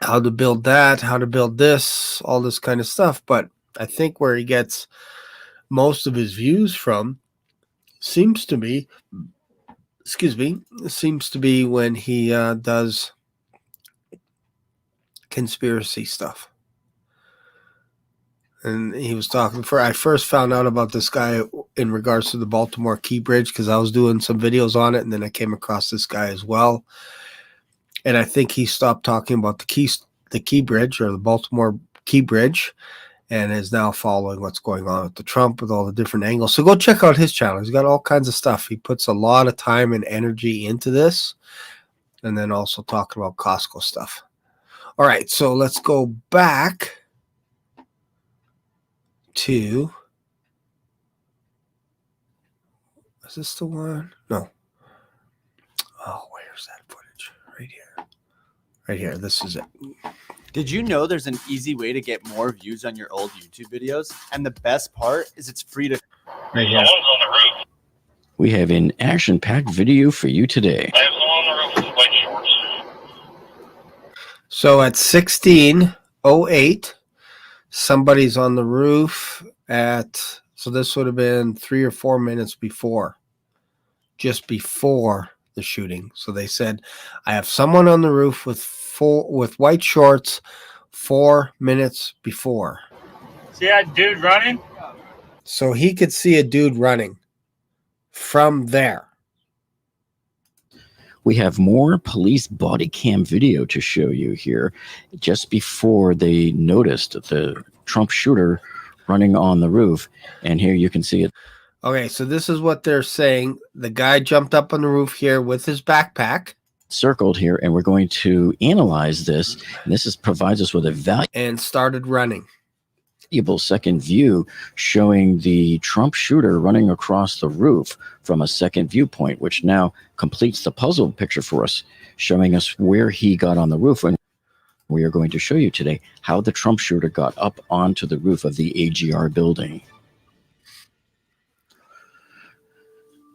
how to build that, how to build this, all this kind of stuff. But I think where he gets most of his views from seems to be when he does conspiracy stuff. And he was talking I first found out about this guy in regards to the Baltimore Key Bridge because I was doing some videos on it, and then I came across this guy as well. And I think he stopped talking about the Key Bridge or the Baltimore Key Bridge and is now following what's going on with the Trump with all the different angles. So go check out his channel. He's got all kinds of stuff. He puts a lot of time and energy into this, and then also talking about Costco stuff. All right, so let's go back to, is this the one? No. Oh, where's that footage? Right here. This is it. Did you know there's an easy way to get more views on your old YouTube videos? And the best part is it's free to. Right here. We have an action-packed video for you today. I have someone on the roof with white shorts. So at 16:08, somebody's on the roof so this would have been 3 or 4 minutes before, just before the shooting. So they said, I have someone on the roof with white shorts 4 minutes before. See that dude running? So he could see a dude running from there. We have more police body cam video to show you here just before they noticed the Trump shooter running on the roof. And here you can see it. Okay, so this is what they're saying. The guy jumped up on the roof here with his backpack. Circled here, and we're going to analyze this. And this provides us with a and started running. valuable second view showing the Trump shooter running across the roof from a second viewpoint, which now completes the puzzle picture for us, showing us where he got on the roof. And we are going to show you today how the Trump shooter got up onto the roof of the AGR building.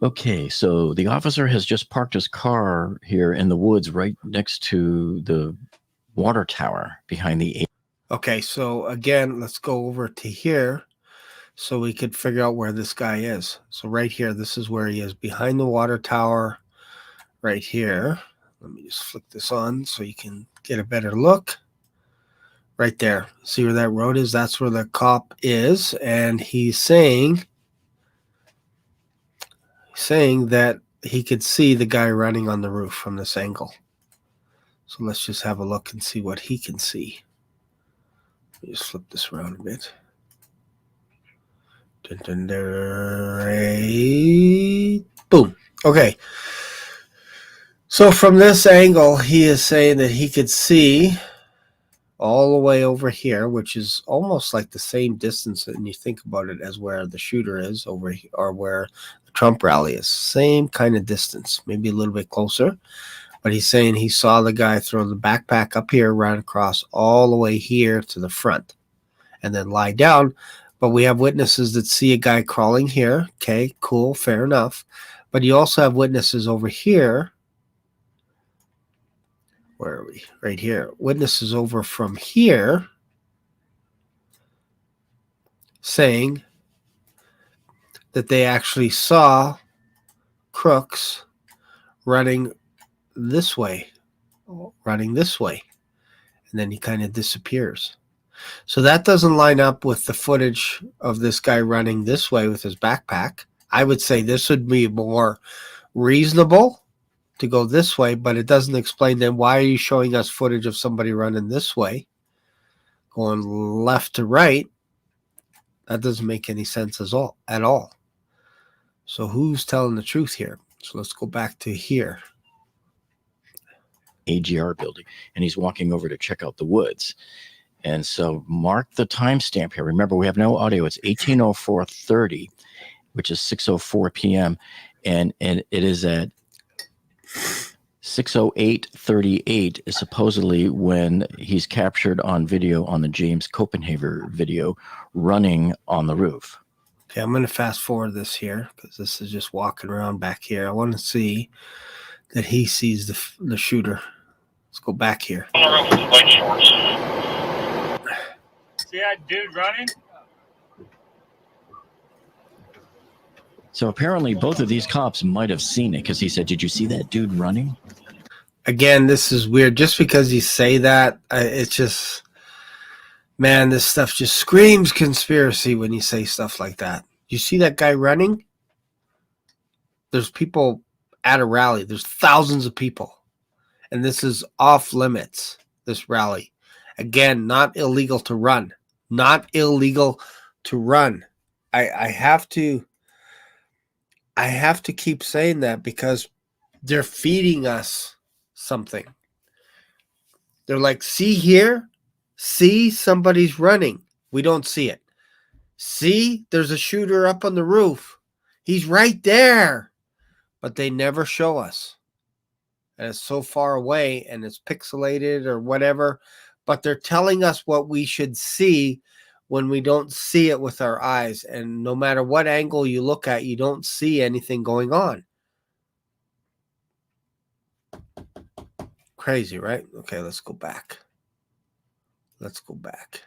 Okay, so the officer has just parked his car here in the woods right next to the water tower behind the. Okay, so again, let's go over to here so we could figure out where this guy is. So right here, this is where he is, behind the water tower right here. Let me just flick this on so you can get a better look. Right there. See where that road is? That's where the cop is. And he's saying that he could see the guy running on the roof from this angle. So let's just have a look and see what he can see. Let me just flip this around a bit. Dun, dun, dun, boom. Okay. So from this angle, he is saying that he could see all the way over here, which is almost like the same distance, and you think about it, as where the shooter is over here, or where the Trump rally is. Same kind of distance, maybe a little bit closer. But he's saying he saw the guy throw the backpack up here, run across all the way here to the front, and then lie down. But we have witnesses that see a guy crawling here. Okay, cool, fair enough. But you also have witnesses over here. Where are we? Right here. Witnesses over from here saying that they actually saw Crooks running this way. And then he kind of disappears. So that doesn't line up with the footage of this guy running this way with his backpack. I would say this would be more reasonable to go this way, but it doesn't explain then why are you showing us footage of somebody running this way, going left to right. That doesn't make any sense at all. So who's telling the truth here? So let's go back to here. AGR building, and he's walking over to check out the woods. And so mark the timestamp here. Remember, we have no audio. It's 18:04:30, which is 6:04 p.m. And it is at 6:08:38 is supposedly when he's captured on video on the James Copenhaver video running on the roof. Okay, I'm going to fast forward this here because this is just walking around back here. I want to see that he sees the shooter. Let's go back here. On the roof with the white shorts. See that dude running? So apparently both of these cops might have seen it because he said, "Did you see that dude running?" Again, this is weird. Just because you say that, it's just, man, this stuff just screams conspiracy when you say stuff like that. You see that guy running? There's people at a rally. There's thousands of people. And this is off limits, this rally. Again, not illegal to run. Not illegal to run. I have to keep saying that because they're feeding us something. They're like, see here? See, somebody's running. We don't see it. See, there's a shooter up on the roof. He's right there. But they never show us. And it's so far away and it's pixelated or whatever. But they're telling us what we should see when we don't see it with our eyes. And no matter what angle you look at, you don't see anything going on. Crazy, right? Okay, let's go back. Let's go back.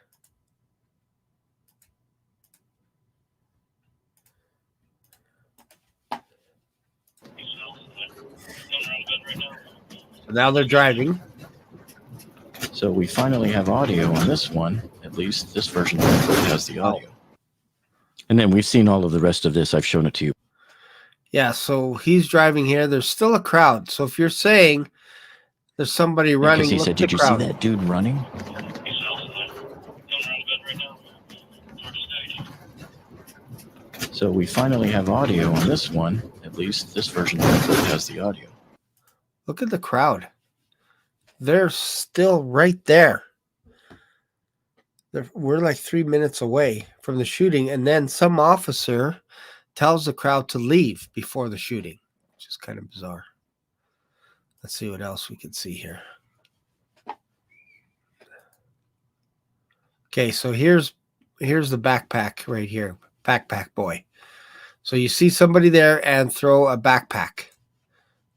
So now they're driving. So we finally have audio on this one. At least this version has the audio. And then we've seen all of the rest of this. I've shown it to you. Yeah, so he's driving here. There's still a crowd. So if you're saying there's somebody running, Because he said, "Did you see that dude running?" So we finally have audio on this one. At least this version has the audio. Look at the crowd. They're still right there. We're like 3 minutes away from the shooting, and then some officer tells the crowd to leave before the shooting, which is kind of bizarre. Let's see what else we can see here. Okay, so here's the backpack right here. Backpack boy. So you see somebody there and throw a backpack.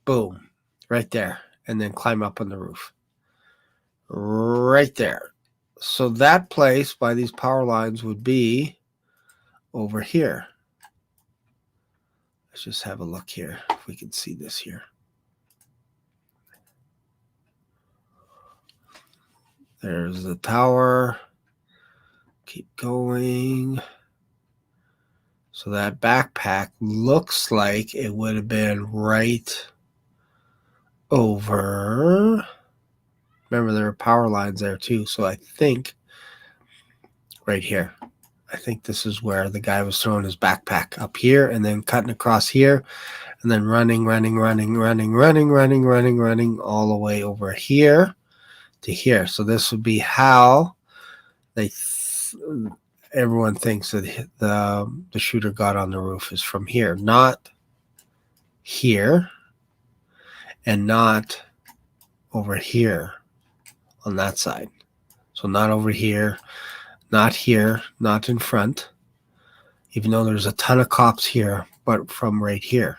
Boom. Right there. And then climb up on the roof. Right there. So that place by these power lines would be over here. Let's just have a look here if we can see this here. There's the tower. Keep going. So that backpack looks like it would have been right over. Remember, there are power lines there too. So I think right here. I think this is where the guy was throwing his backpack up here and then cutting across here and then running all the way over here to here. So this would be how everyone thinks that the shooter got on the roof is from here, not here and not over here on that side. So not over here, not here, not in front, even though there's a ton of cops here, but from right here.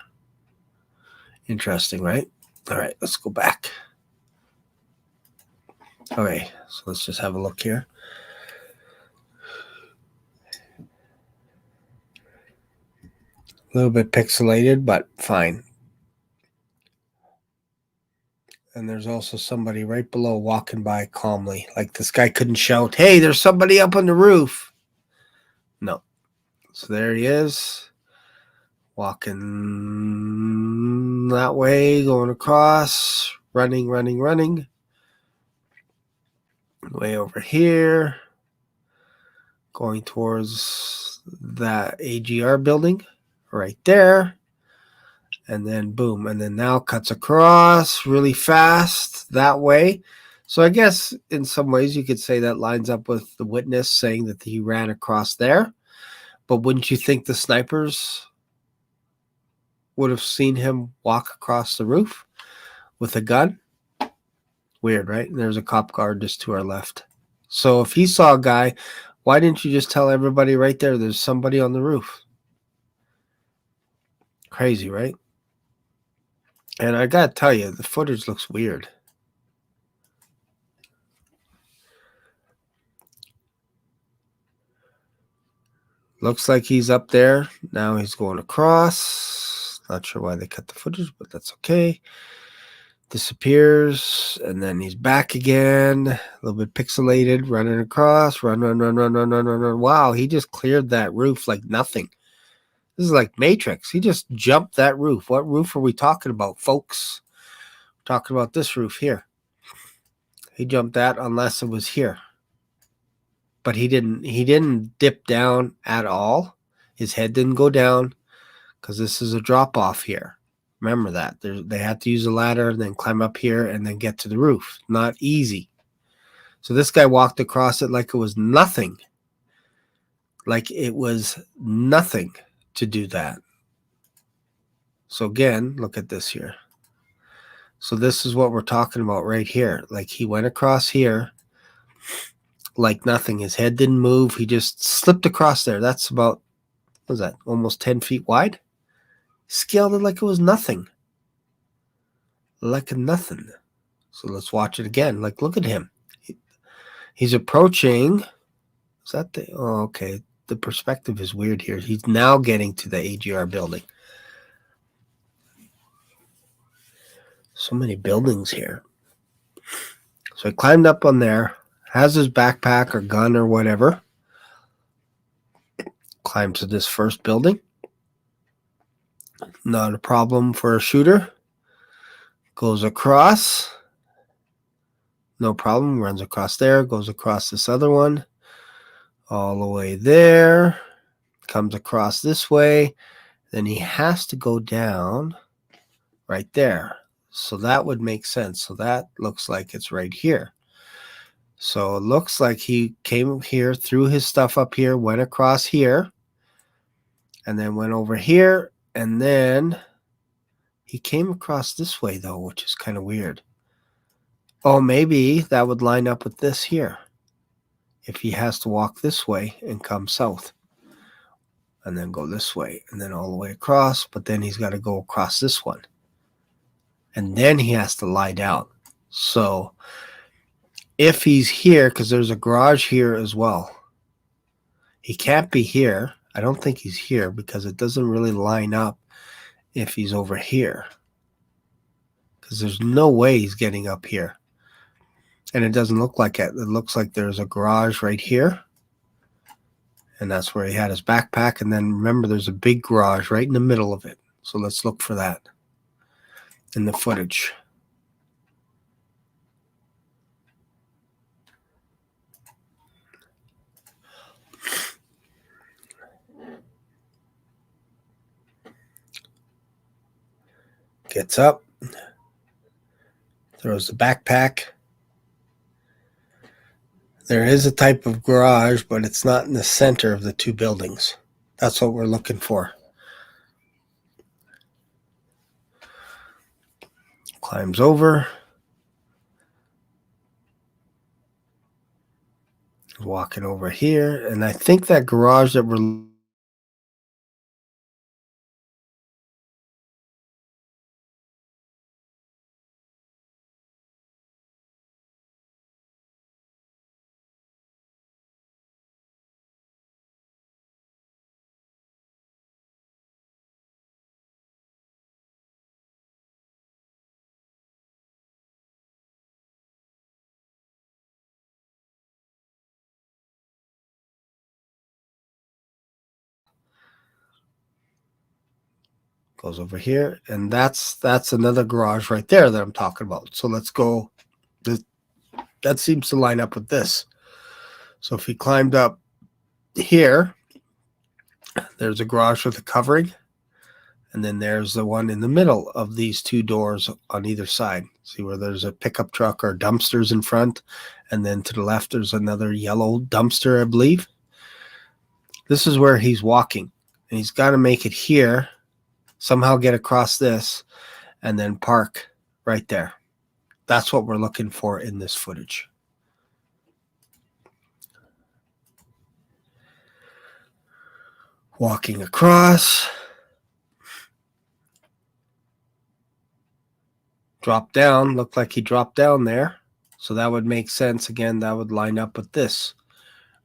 Interesting, right? All right, let's go back. Okay, so let's just have a look here. A little bit pixelated, but fine. And there's also somebody right below walking by calmly. Like this guy couldn't shout, "Hey, there's somebody up on the roof." No. So there he is. Walking that way, going across, running. Way over here. Going towards that AGR building right there. And then boom, and then now cuts across really fast that way. So I guess in some ways you could say that lines up with the witness saying that he ran across there. But wouldn't you think the snipers would have seen him walk across the roof with a gun? Weird, right? And there's a cop car just to our left. So if he saw a guy, why didn't you just tell everybody right there there's somebody on the roof? Crazy, right? And I gotta tell you, the footage looks weird. Looks like he's up there. Now he's going across. Not sure why they cut the footage, but that's okay. Disappears, and then he's back again. A little bit pixelated, running across. Run. Wow, he just cleared that roof like nothing. This is like Matrix. He just jumped that roof. What roof are we talking about, folks? We're talking about this roof here. He jumped that unless it was here. But he didn't dip down at all. His head didn't go down because this is a drop off here. Remember that. They had to use a ladder and then climb up here and then get to the roof. Not easy. So this guy walked across it like it was nothing. Like it was nothing to do that. So again, look at this here. So this is what we're talking about right here. Like he went across here like nothing. His head didn't move. He just slipped across there. That's about, what was that, almost 10 feet wide? Scaled it like it was nothing. Like nothing. So let's watch it again. Like, look at him. He's approaching. Is that the, oh, okay. The perspective is weird here. He's now getting to the AGR building. So many buildings here. So he climbed up on there, has his backpack or gun or whatever, climbs to this first building. Not a problem for a shooter. Goes across. No problem. Runs across there. Goes across this other one. All the way there. Comes across this way. Then he has to go down right there. So that would make sense. So that looks like it's right here. So it looks like he came here, threw his stuff up here, went across here, and then went over here. And then he came across this way, though, which is kind of weird. Oh, maybe that would line up with this here. If he has to walk this way and come south. and then go this way and then all the way across. But then he's got to go across this one. And then he has to lie down. So if he's here, because there's a garage here as well, he can't be here. I don't think he's here because it doesn't really line up if he's over here. Because there's no way he's getting up here. And it doesn't look like it. It looks like there's a garage right here. And that's where he had his backpack. And then remember, there's a big garage right in the middle of it. So let's look for that in the footage. Gets up, throws the backpack. There is a type of garage, but it's not in the center of the two buildings. That's what we're looking for. Climbs over. Walking over here. And I think that garage that we're goes over here, and that's another garage right there that I'm talking about. So let's go. That seems to line up with this. So if he climbed up here, there's a garage with a covering, and then there's the one in the middle of these two doors on either side. See where there's a pickup truck or dumpsters in front, and then to the left there's another yellow dumpster, I believe. This is where he's walking, and he's got to make it here, somehow get across this, and then park right there. That's what we're looking for in this footage. Walking across. Drop down. Looked like he dropped down there. So that would make sense. Again, that would line up with this,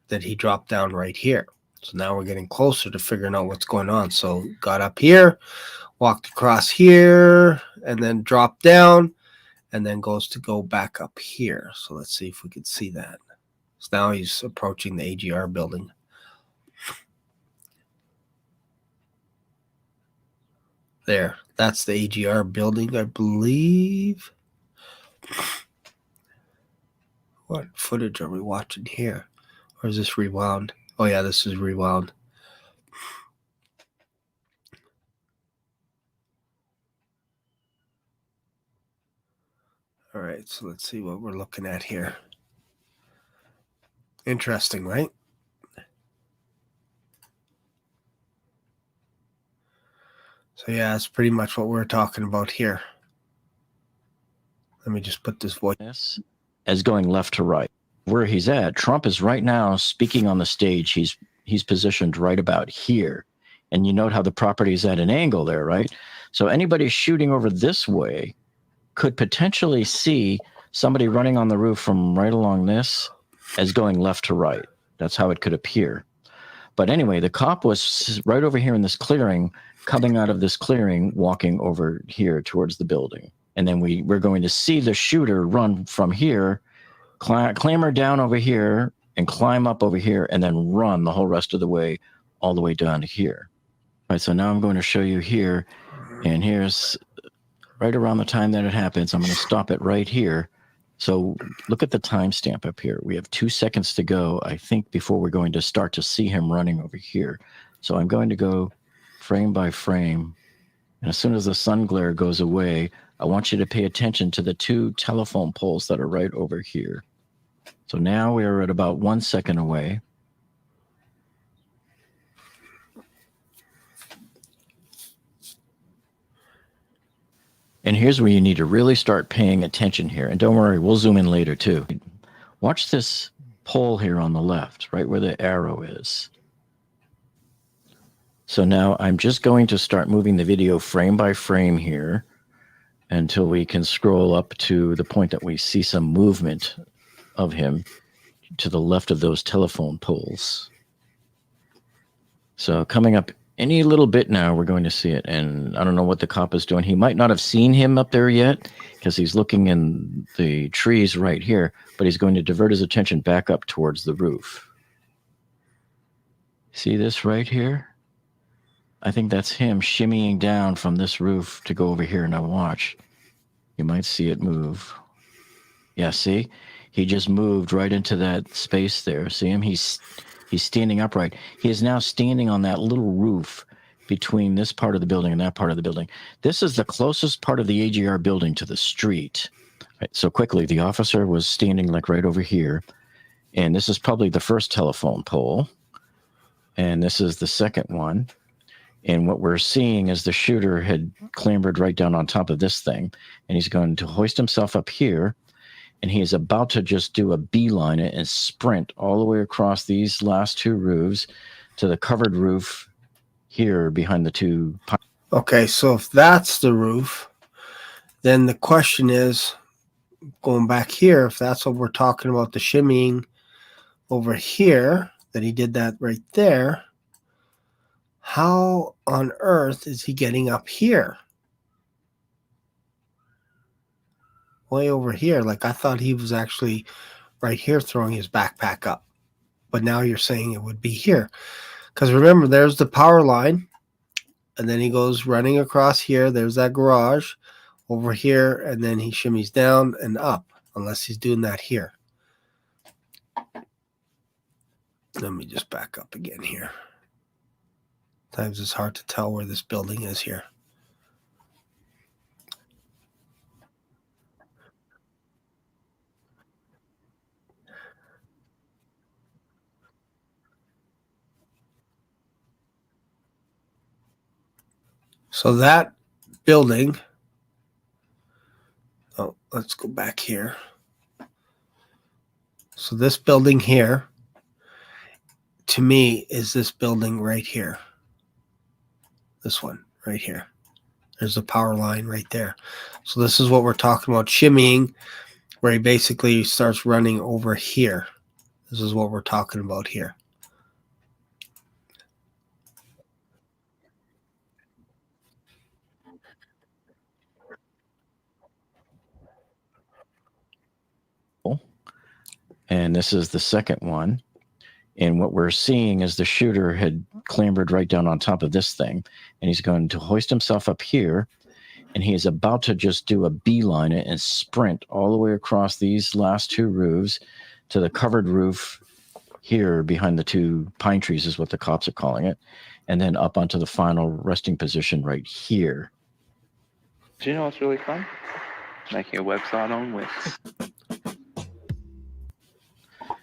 that he dropped down right here. So now we're getting closer to figuring out what's going on. So got up here, walked across here, and then dropped down, and then goes to go back up here. So let's see if we can see that. So now he's approaching the AGR building. There, that's the AGR building, I believe. What footage are we watching here? Or is this rewound? Oh yeah, this is rewound. All right, so let's see what we're looking at here. Interesting, right? So yeah, that's pretty much what we're talking about here. Let me just put this voice as going left to right. Where he's at, Trump is right now speaking on the stage. He's positioned right about here. And you note how the property is at an angle there, right? So anybody shooting over this way could potentially see somebody running on the roof from right along this as going left to right. That's how it could appear. But anyway, the cop was right over here in this clearing, coming out of this clearing, walking over here towards the building. And then we're going to see the shooter run from here, clamber down over here and climb up over here and then run the whole rest of the way, all the way down to here. All right, so now I'm going to show you here, and here's right around the time that it happens. I'm going to stop it right here. So look at the timestamp up here. We have 2 seconds to go, I think, before we're going to start to see him running over here. So I'm going to go frame by frame. And as soon as the sun glare goes away, I want you to pay attention to the 2 telephone poles that are right over here. So now we are at about 1 second away. And here's where you need to really start paying attention here. And don't worry, we'll zoom in later too. Watch this pole here on the left, right where the arrow is. So now I'm just going to start moving the video frame by frame here until we can scroll up to the point that we see some movement of him to the left of those telephone poles. So coming up any little bit now, we're going to see it. And I don't know what the cop is doing. He might not have seen him up there yet because he's looking in the trees right here, but he's going to divert his attention back up towards the roof. See this right here? I think that's him shimmying down from this roof to go over here. Now watch. You might see it move. Yeah, see? He just moved right into that space there. See him? He's standing upright. He is now standing on that little roof between this part of the building and that part of the building. This is the closest part of the AGR building to the street. Right, so quickly, the officer was standing like right over here. And this is probably the first telephone pole. And this is the second one. And what we're seeing is the shooter had clambered right down on top of this thing. And he's going to hoist himself up here. And he is about to just do a beeline and sprint all the way across these last two roofs to the covered roof here behind the two. Okay, so if that's the roof, then the question is, going back here, if that's what we're talking about, the shimmying over here, that he did that right there, how on earth is he getting up here? Way over here. Like, I thought he was actually right here throwing his backpack up. But now you're saying it would be here. Because remember, there's the power line. And then he goes running across here. There's that garage over here. And then he shimmies down and up. Unless he's doing that here. Let me just back up again here. Sometimes it's hard to tell where this building is here. So that building, oh, let's go back here. So this building here, to me, is this building right here. This one right here. There's the power line right there. So this is what we're talking about, shimmying, where he basically starts running over here. This is what we're talking about here. And this is the second one. And what we're seeing is the shooter had clambered right down on top of this thing. And he's going to hoist himself up here. And he is about to just do a beeline and sprint all the way across these last two roofs to the covered roof here behind the two pine trees is what the cops are calling it. And then up onto the final resting position right here. Do you know what's really fun? Making a website on Wix.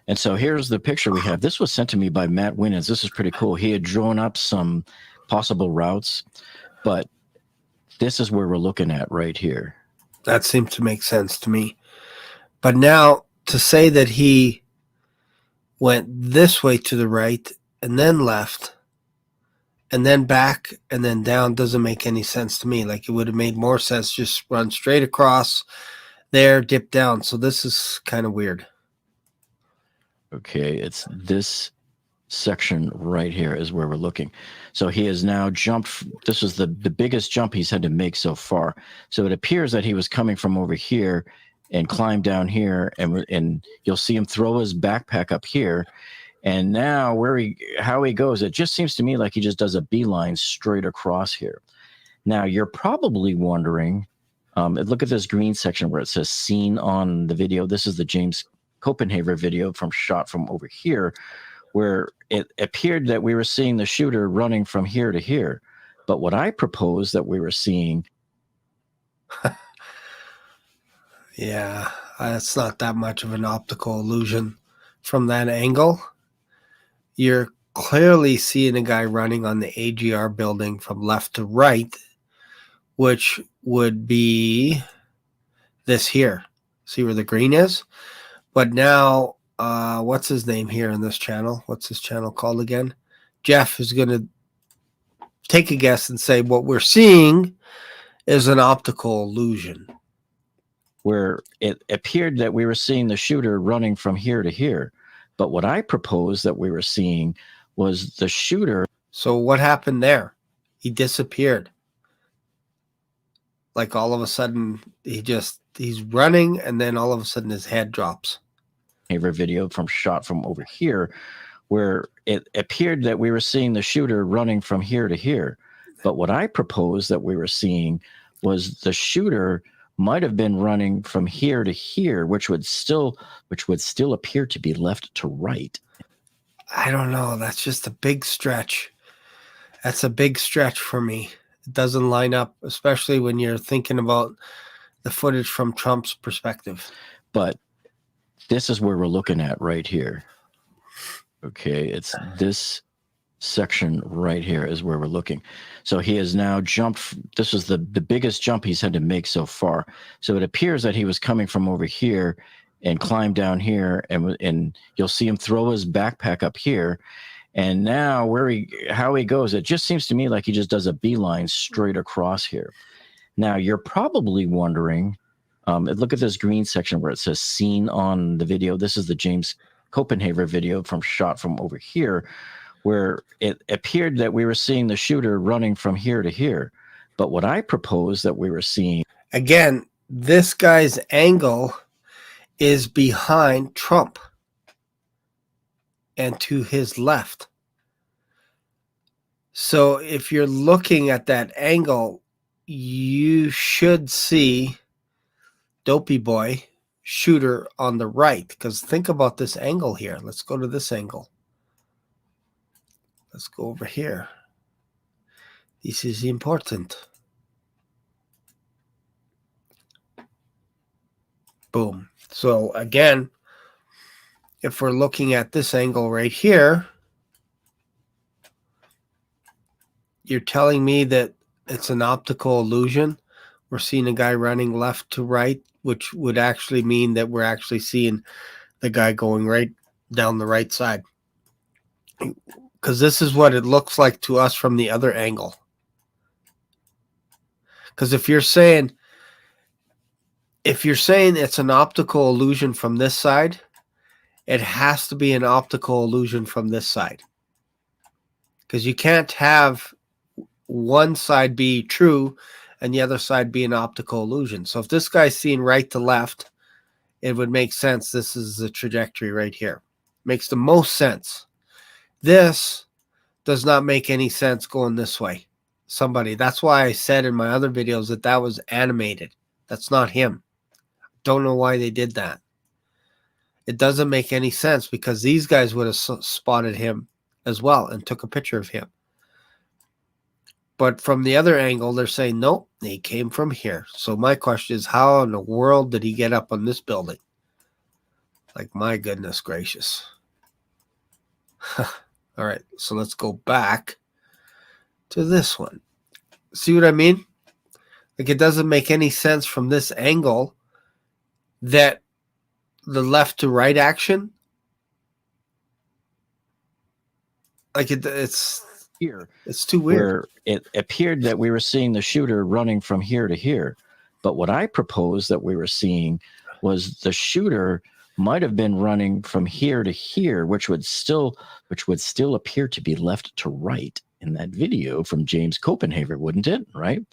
And so here's the picture we have. This was sent to me by Matt Winans. This is pretty cool. He had drawn up some possible routes, but this is where we're looking at right here. That seems to make sense to me. But now to say that he went this way to the right and then left and then back and then down doesn't make any sense to me. Like, it would have made more sense just run straight across there, dip down. So this is kind of weird. Okay, it's this section right here is where we're looking. So he has now jumped. This was the biggest jump he's had to make so far. So it appears that he was coming from over here and climbed down here, and you'll see him throw his backpack up here. And now how he goes, it just seems to me like he just does a beeline straight across here. Now you're probably wondering, look at this green section where it says "seen on the video." This is the James Copenhagen video shot from over here, where it appeared that we were seeing the shooter running from here to here. But what I propose that we were seeing. Yeah, that's not that much of an optical illusion from that angle. You're clearly seeing a guy running on the AGR building from left to right, which would be this here. See where the green is? But now, what's his name here in this channel? What's this channel called again? Jeff is going to take a guess and say what we're seeing is an optical illusion. Where it appeared that we were seeing the shooter running from here to here. But what I proposed that we were seeing was the shooter. So what happened there? He disappeared. Like all of a sudden, he's running, and then all of a sudden his head drops. Video shot from over here, where it appeared that we were seeing the shooter running from here to here. But what I proposed that we were seeing was the shooter might have been running from here to here, which would still appear to be left to right. I don't know. That's just a big stretch. That's a big stretch for me. It doesn't line up, especially when you're thinking about the footage from Trump's perspective. But this is where we're looking at right here. Okay, it's this section right here is where we're looking. So he has now jumped. This was the biggest jump he's had to make so far. So it appears that he was coming from over here and climbed down here, and you'll see him throw his backpack up here. And now how he goes, it just seems to me like he just does a beeline straight across here. Now you're probably wondering, look at this green section where it says "seen on the video." This is the James Copenhagen video shot from over here, where it appeared that we were seeing the shooter running from here to here. But what I proposed that we were seeing... Again, this guy's angle is behind Trump and to his left. So if you're looking at that angle, you should see Dopey Boy shooter on the right. Because think about this angle here. Let's go to this angle. Let's go over here. This is important. Boom. So again, if we're looking at this angle right here, you're telling me that it's an optical illusion. We're seeing a guy running left to right, which would actually mean that we're actually seeing the guy going right down the right side. Because this is what it looks like to us from the other angle. Because if you're saying it's an optical illusion from this side, it has to be an optical illusion from this side. Because you can't have one side be true and the other side be an optical illusion. So if this guy's seeing right to left, it would make sense. This is the trajectory right here. Makes the most sense. This does not make any sense going this way. That's why I said in my other videos that was animated. That's not him. Don't know why they did that. It doesn't make any sense because these guys would have spotted him as well and took a picture of him. But from the other angle, they're saying, nope, he came from here. So my question is, how in the world did he get up on this building? Like, my goodness gracious. All right, so let's go back to this one. See what I mean? Like, it doesn't make any sense from this angle that the left to right action, like it's here. It's too weird. Where it appeared that we were seeing the shooter running from here to here. But what I proposed that we were seeing was the shooter might have been running from here to here, which would still appear to be left to right in that video from James Copenhagen, wouldn't it? Right?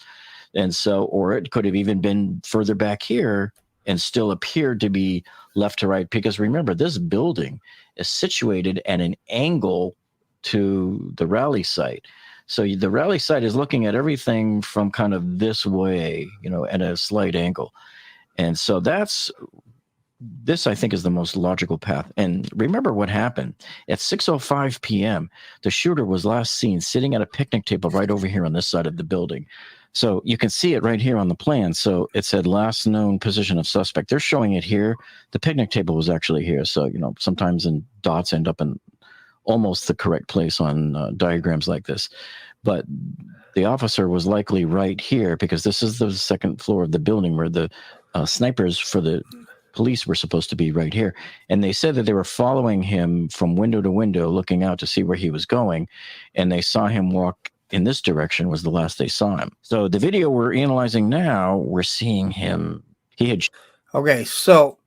And so, or it could have even been further back here and still appeared to be left to right. Because remember, this building is situated at an angle to the rally site. So the rally site is looking at everything from kind of this way, at a slight angle. And so this, I think, is the most logical path. And remember what happened. At 6:05 p.m., the shooter was last seen sitting at a picnic table right over here on this side of the building. So you can see it right here on the plan. So it said last known position of suspect. They're showing it here. The picnic table was actually here. So, sometimes dots end up in almost the correct place on diagrams like this. But the officer was likely right here because this is the second floor of the building where the snipers for the police were supposed to be right here. And they said that they were following him from window to window, looking out to see where he was going. And they saw him walk in this direction was the last they saw him. So the video we're analyzing now, we're seeing him. He had Okay, so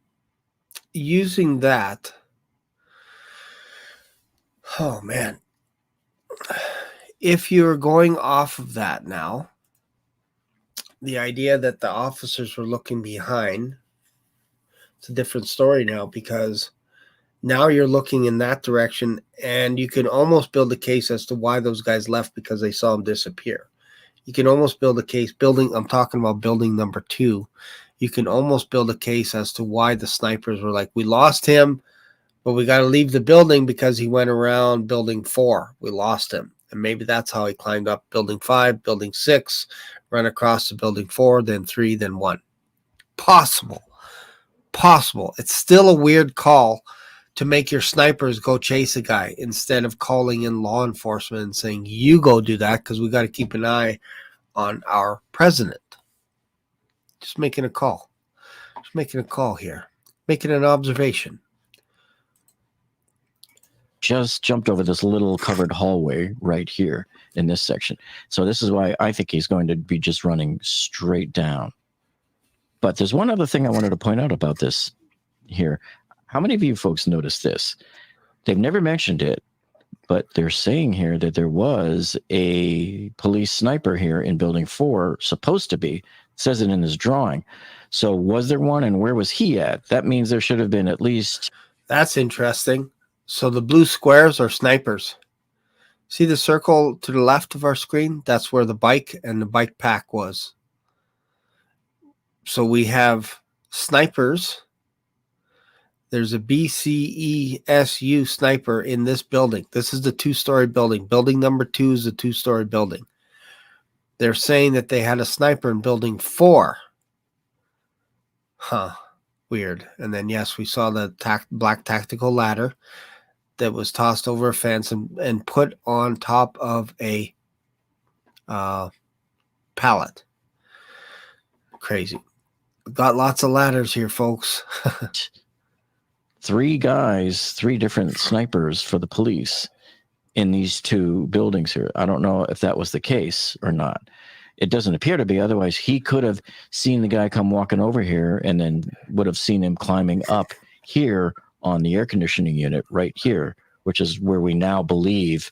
using that, oh man, if you're going off of that now, the idea that the officers were looking behind, it's a different story now, because now you're looking in that direction and you can almost build a case as to why those guys left, because they saw him disappear. You can almost build a case I'm talking about building number 2. You can almost build a case as to why the snipers were like, we lost him, but we got to leave the building because he went around building 4. We lost him. And maybe that's how he climbed up building 5, building 6, run across to building 4, then 3, then 1. Possible. It's still a weird call to make your snipers go chase a guy instead of calling in law enforcement and saying, you go do that because we got to keep an eye on our president. Just making a call. Here. Making an observation. just jumped over this little covered hallway right here in this section. So this is why I think he's going to be just running straight down. But there's one other thing I wanted to point out about this here. How many of you folks noticed this? They've never mentioned it, but they're saying here that there was a police sniper here in building 4, supposed to be. It says it in his drawing. So was there one, and where was he at? That means there should have been at least... That's interesting. So the blue squares are snipers. See the circle to the left of our screen? That's where the bike and the bike pack was. So we have snipers. There's a BCESU sniper in this building. This is the 2-story building. Building number 2 is the 2-story building. They're saying that they had a sniper in building 4. Huh. Weird. And then, yes, we saw the black tactical ladder that was tossed over a fence and put on top of a pallet. Crazy. Got lots of ladders here, folks. 3 guys, 3 different snipers for the police in these 2 buildings here. I don't know if that was the case or not. It doesn't appear to be. Otherwise, he could have seen the guy come walking over here and then would have seen him climbing up here on the air conditioning unit right here, which is where we now believe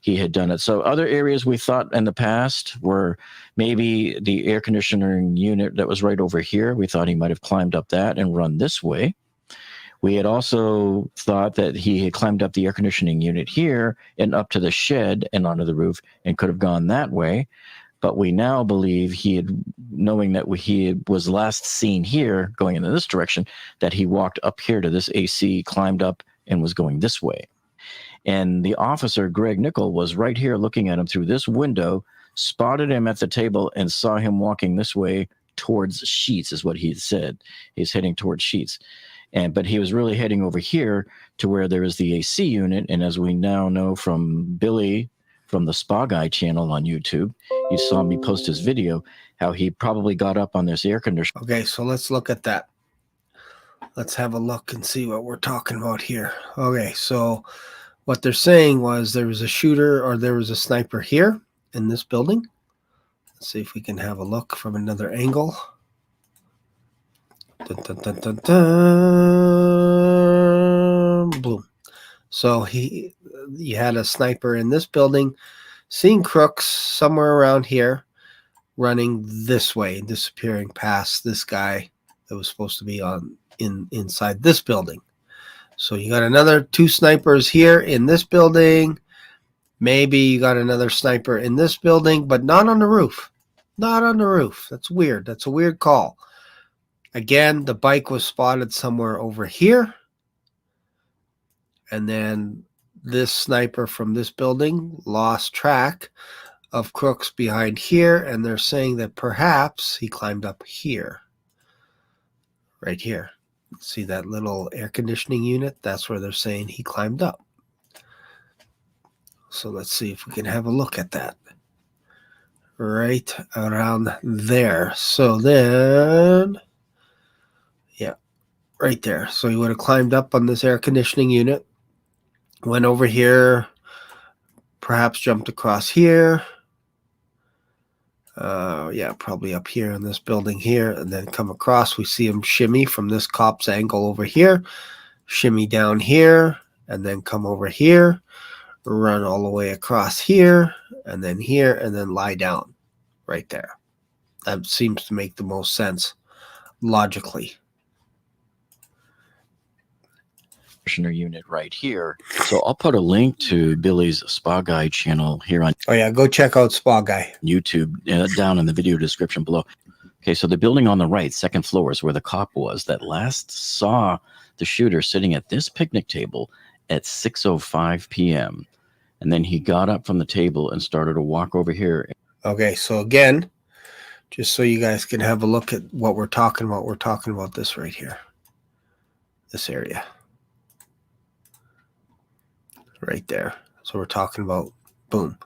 he had done it. So other areas we thought in the past were maybe the air conditioning unit that was right over here. We thought he might have climbed up that and run this way. We had also thought that he had climbed up the air conditioning unit here and up to the shed and onto the roof and could have gone that way. But we now believe he had, knowing that he was last seen here going in this direction, that he walked up here to this AC, climbed up, and was going this way. And the officer, Greg Nickel, was right here looking at him through this window, spotted him at the table, and saw him walking this way towards Sheets, is what he had said. He's heading towards Sheets. But he was really heading over here to where there is the AC unit. And as we now know from Billy, from the Spa Guy channel on YouTube, you saw me post his video, how he probably got up on this air conditioner. Okay, so let's look at that. Let's have a look and see what we're talking about here. Okay, so what they're saying was there was a shooter or there was a sniper here in this building. Let's see if we can have a look from another angle. Dun, dun, dun, dun, dun. Boom. So you had a sniper in this building, seeing crooks somewhere around here, running this way, disappearing past this guy that was supposed to be inside this building. So you got another 2 snipers here in this building. Maybe you got another sniper in this building, but not on the roof. Not on the roof. That's weird. That's a weird call. Again, the bike was spotted somewhere over here. And then this sniper from this building lost track of crooks behind here. And they're saying that perhaps he climbed up here. Right here. See that little air conditioning unit? That's where they're saying he climbed up. So let's see if we can have a look at that. Right around there. So then... yeah, right there. So he would have climbed up on this air conditioning unit, went over here, perhaps jumped across here, Yeah, probably up here in this building here, and then come across. We see him shimmy from this cop's angle over here, shimmy down here, and then come over here, run all the way across here, and then lie down right there. That seems to make the most sense logically. Unit right here. So I'll put a link to Billy's Spa Guide channel here on Oh yeah, go check out Spa Guy. YouTube down in the video description below. Okay, so the building on the right, second floor, is where the cop was that last saw the shooter sitting at this picnic table at 6:05 p.m. And then he got up from the table and started to walk over here. Okay, so again, just so you guys can have a look at what we're talking about this right here. This area. Right there. So we're talking about, boom.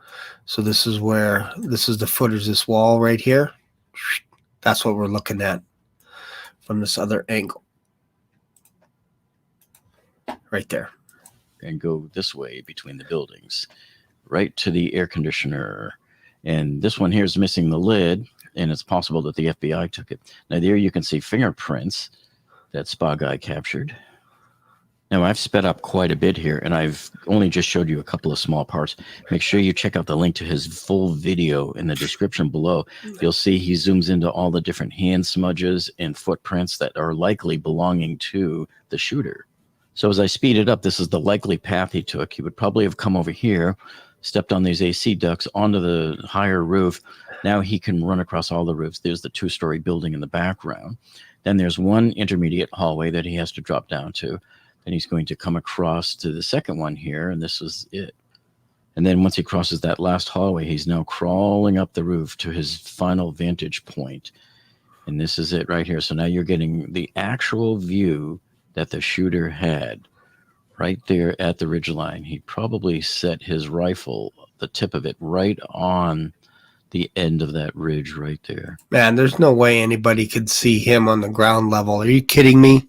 So this is the footage, this wall right here. That's what we're looking at from this other angle. Right there. And go this way between the buildings, right to the air conditioner. And this one here is missing the lid, and it's possible that the FBI took it. Now there you can see fingerprints that Spa Guy captured. Now, I've sped up quite a bit here, and I've only just showed you a couple of small parts. Make sure you check out the link to his full video in the description below. You'll see he zooms into all the different hand smudges and footprints that are likely belonging to the shooter. So as I speed it up, this is the likely path he took. He would probably have come over here, stepped on these AC ducts onto the higher roof. Now he can run across all the roofs. There's the two-story building in the background. Then there's one intermediate hallway that he has to drop down to. Then he's going to come across to the second one here, and this is it. And then once he crosses that last hallway, he's now crawling up the roof to his final vantage point. And this is it right here. So now you're getting the actual view that the shooter had right there at the ridgeline. He probably set his rifle, the tip of it, right on the end of that ridge right there. Man, there's no way anybody could see him on the ground level. Are you kidding me?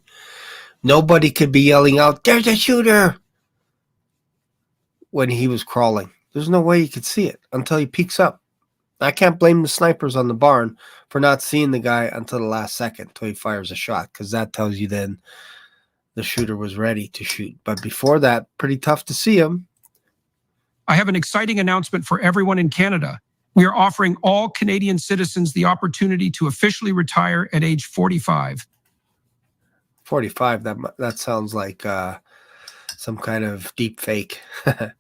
Nobody could be yelling out, "There's a shooter!" when he was crawling. There's no way you could see it until he peeks up. I can't blame the snipers on the barn for not seeing the guy until the last second, until he fires a shot, because that tells you then the shooter was ready to shoot. But before that, pretty tough to see him. I have an exciting announcement for everyone in Canada. We are offering all Canadian citizens the opportunity to officially retire at age 45. 45, that sounds like some kind of deep fake. All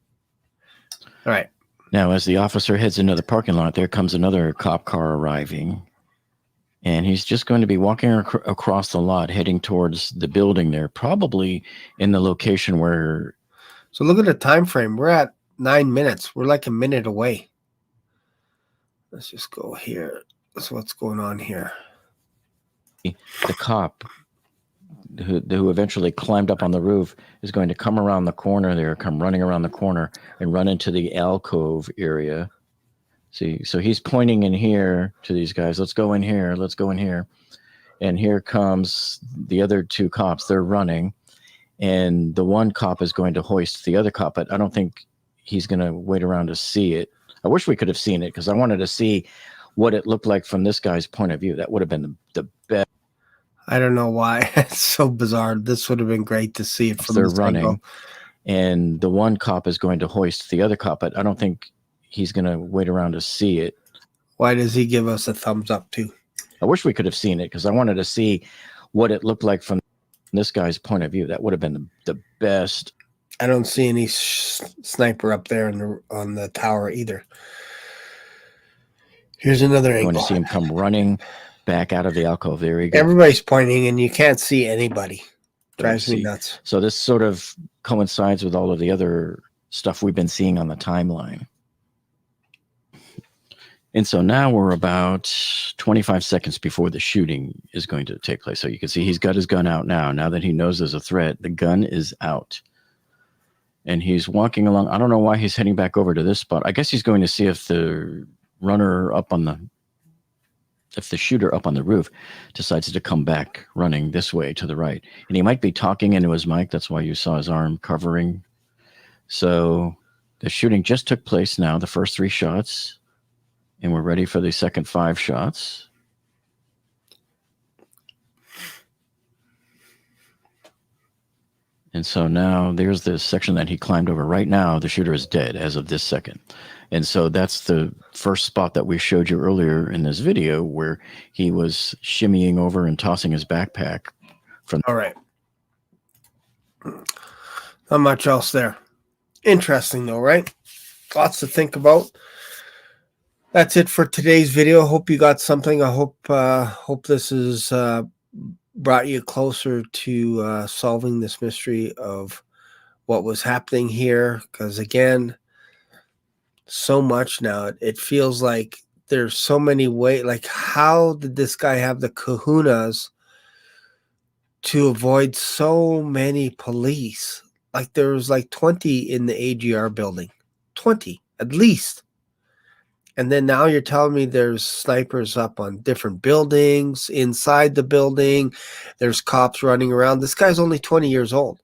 right. Now, as the officer heads into the parking lot, there comes another cop car arriving. And he's just going to be walking across the lot, heading towards the building there, probably in the location where... So look at the time frame. We're at 9 minutes. We're like a minute away. Let's just go here. That's what's going on here. The cop who eventually climbed up on the roof is going to come around the corner there, come running around the corner and run into the alcove area. See, so he's pointing in here to these guys. Let's go in here. Let's go in here. And here comes the other two cops. They're running. And the one cop is going to hoist the other cop, but I don't think he's going to wait around to see it. I wish we could have seen it because I wanted to see what it looked like from this guy's point of view. That would have been the best. I don't know why. It's so bizarre. This would have been great to see it from They're this running. angle. And the one cop is going to hoist the other cop, but I don't think he's going to wait around to see it. Why does he give us a thumbs up too? I wish we could have seen it because I wanted to see what it looked like from this guy's point of view. That would have been the best. I don't see any sniper up there on the tower either. Here's another I want angle. to see him come running back out of the alcove. There he goes. Everybody's pointing and you can't see anybody. Drives me nuts. So this sort of coincides with all of the other stuff we've been seeing on the timeline. And so now we're about 25 seconds before the shooting is going to take place. So you can see he's got his gun out now. Now that he knows there's a threat, the gun is out. And he's walking along. I don't know why he's heading back over to this spot. I guess he's going to see if the shooter up on the roof decides to come back running this way to the right. And he might be talking into his mic. That's why you saw his arm covering. So the shooting just took place now, the first three shots. And we're ready for the second 5 shots. And so now there's this section that he climbed over. Right now, the shooter is dead as of this second. And so that's the first spot that we showed you earlier in this video where he was shimmying over and tossing his backpack. All right. Not much else there. Interesting though, right? Lots to think about. That's it for today's video. Hope you got something. I hope this is brought you closer to solving this mystery of what was happening here. Because again, so much now. It feels like there's so many ways. Like, how did this guy have the kahunas to avoid so many police? Like, there was like 20 in the AGR building. 20 at least. And then now you're telling me there's snipers up on different buildings, inside the building. There's cops running around. This guy's only 20 years old.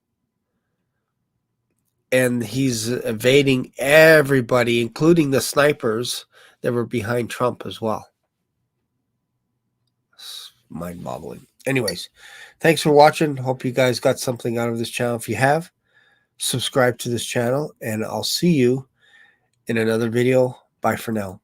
And he's evading everybody, including the snipers that were behind Trump as well. It's mind-boggling. Anyways, thanks for watching. Hope you guys got something out of this channel. If you have, subscribe to this channel, and I'll see you in another video. Bye for now.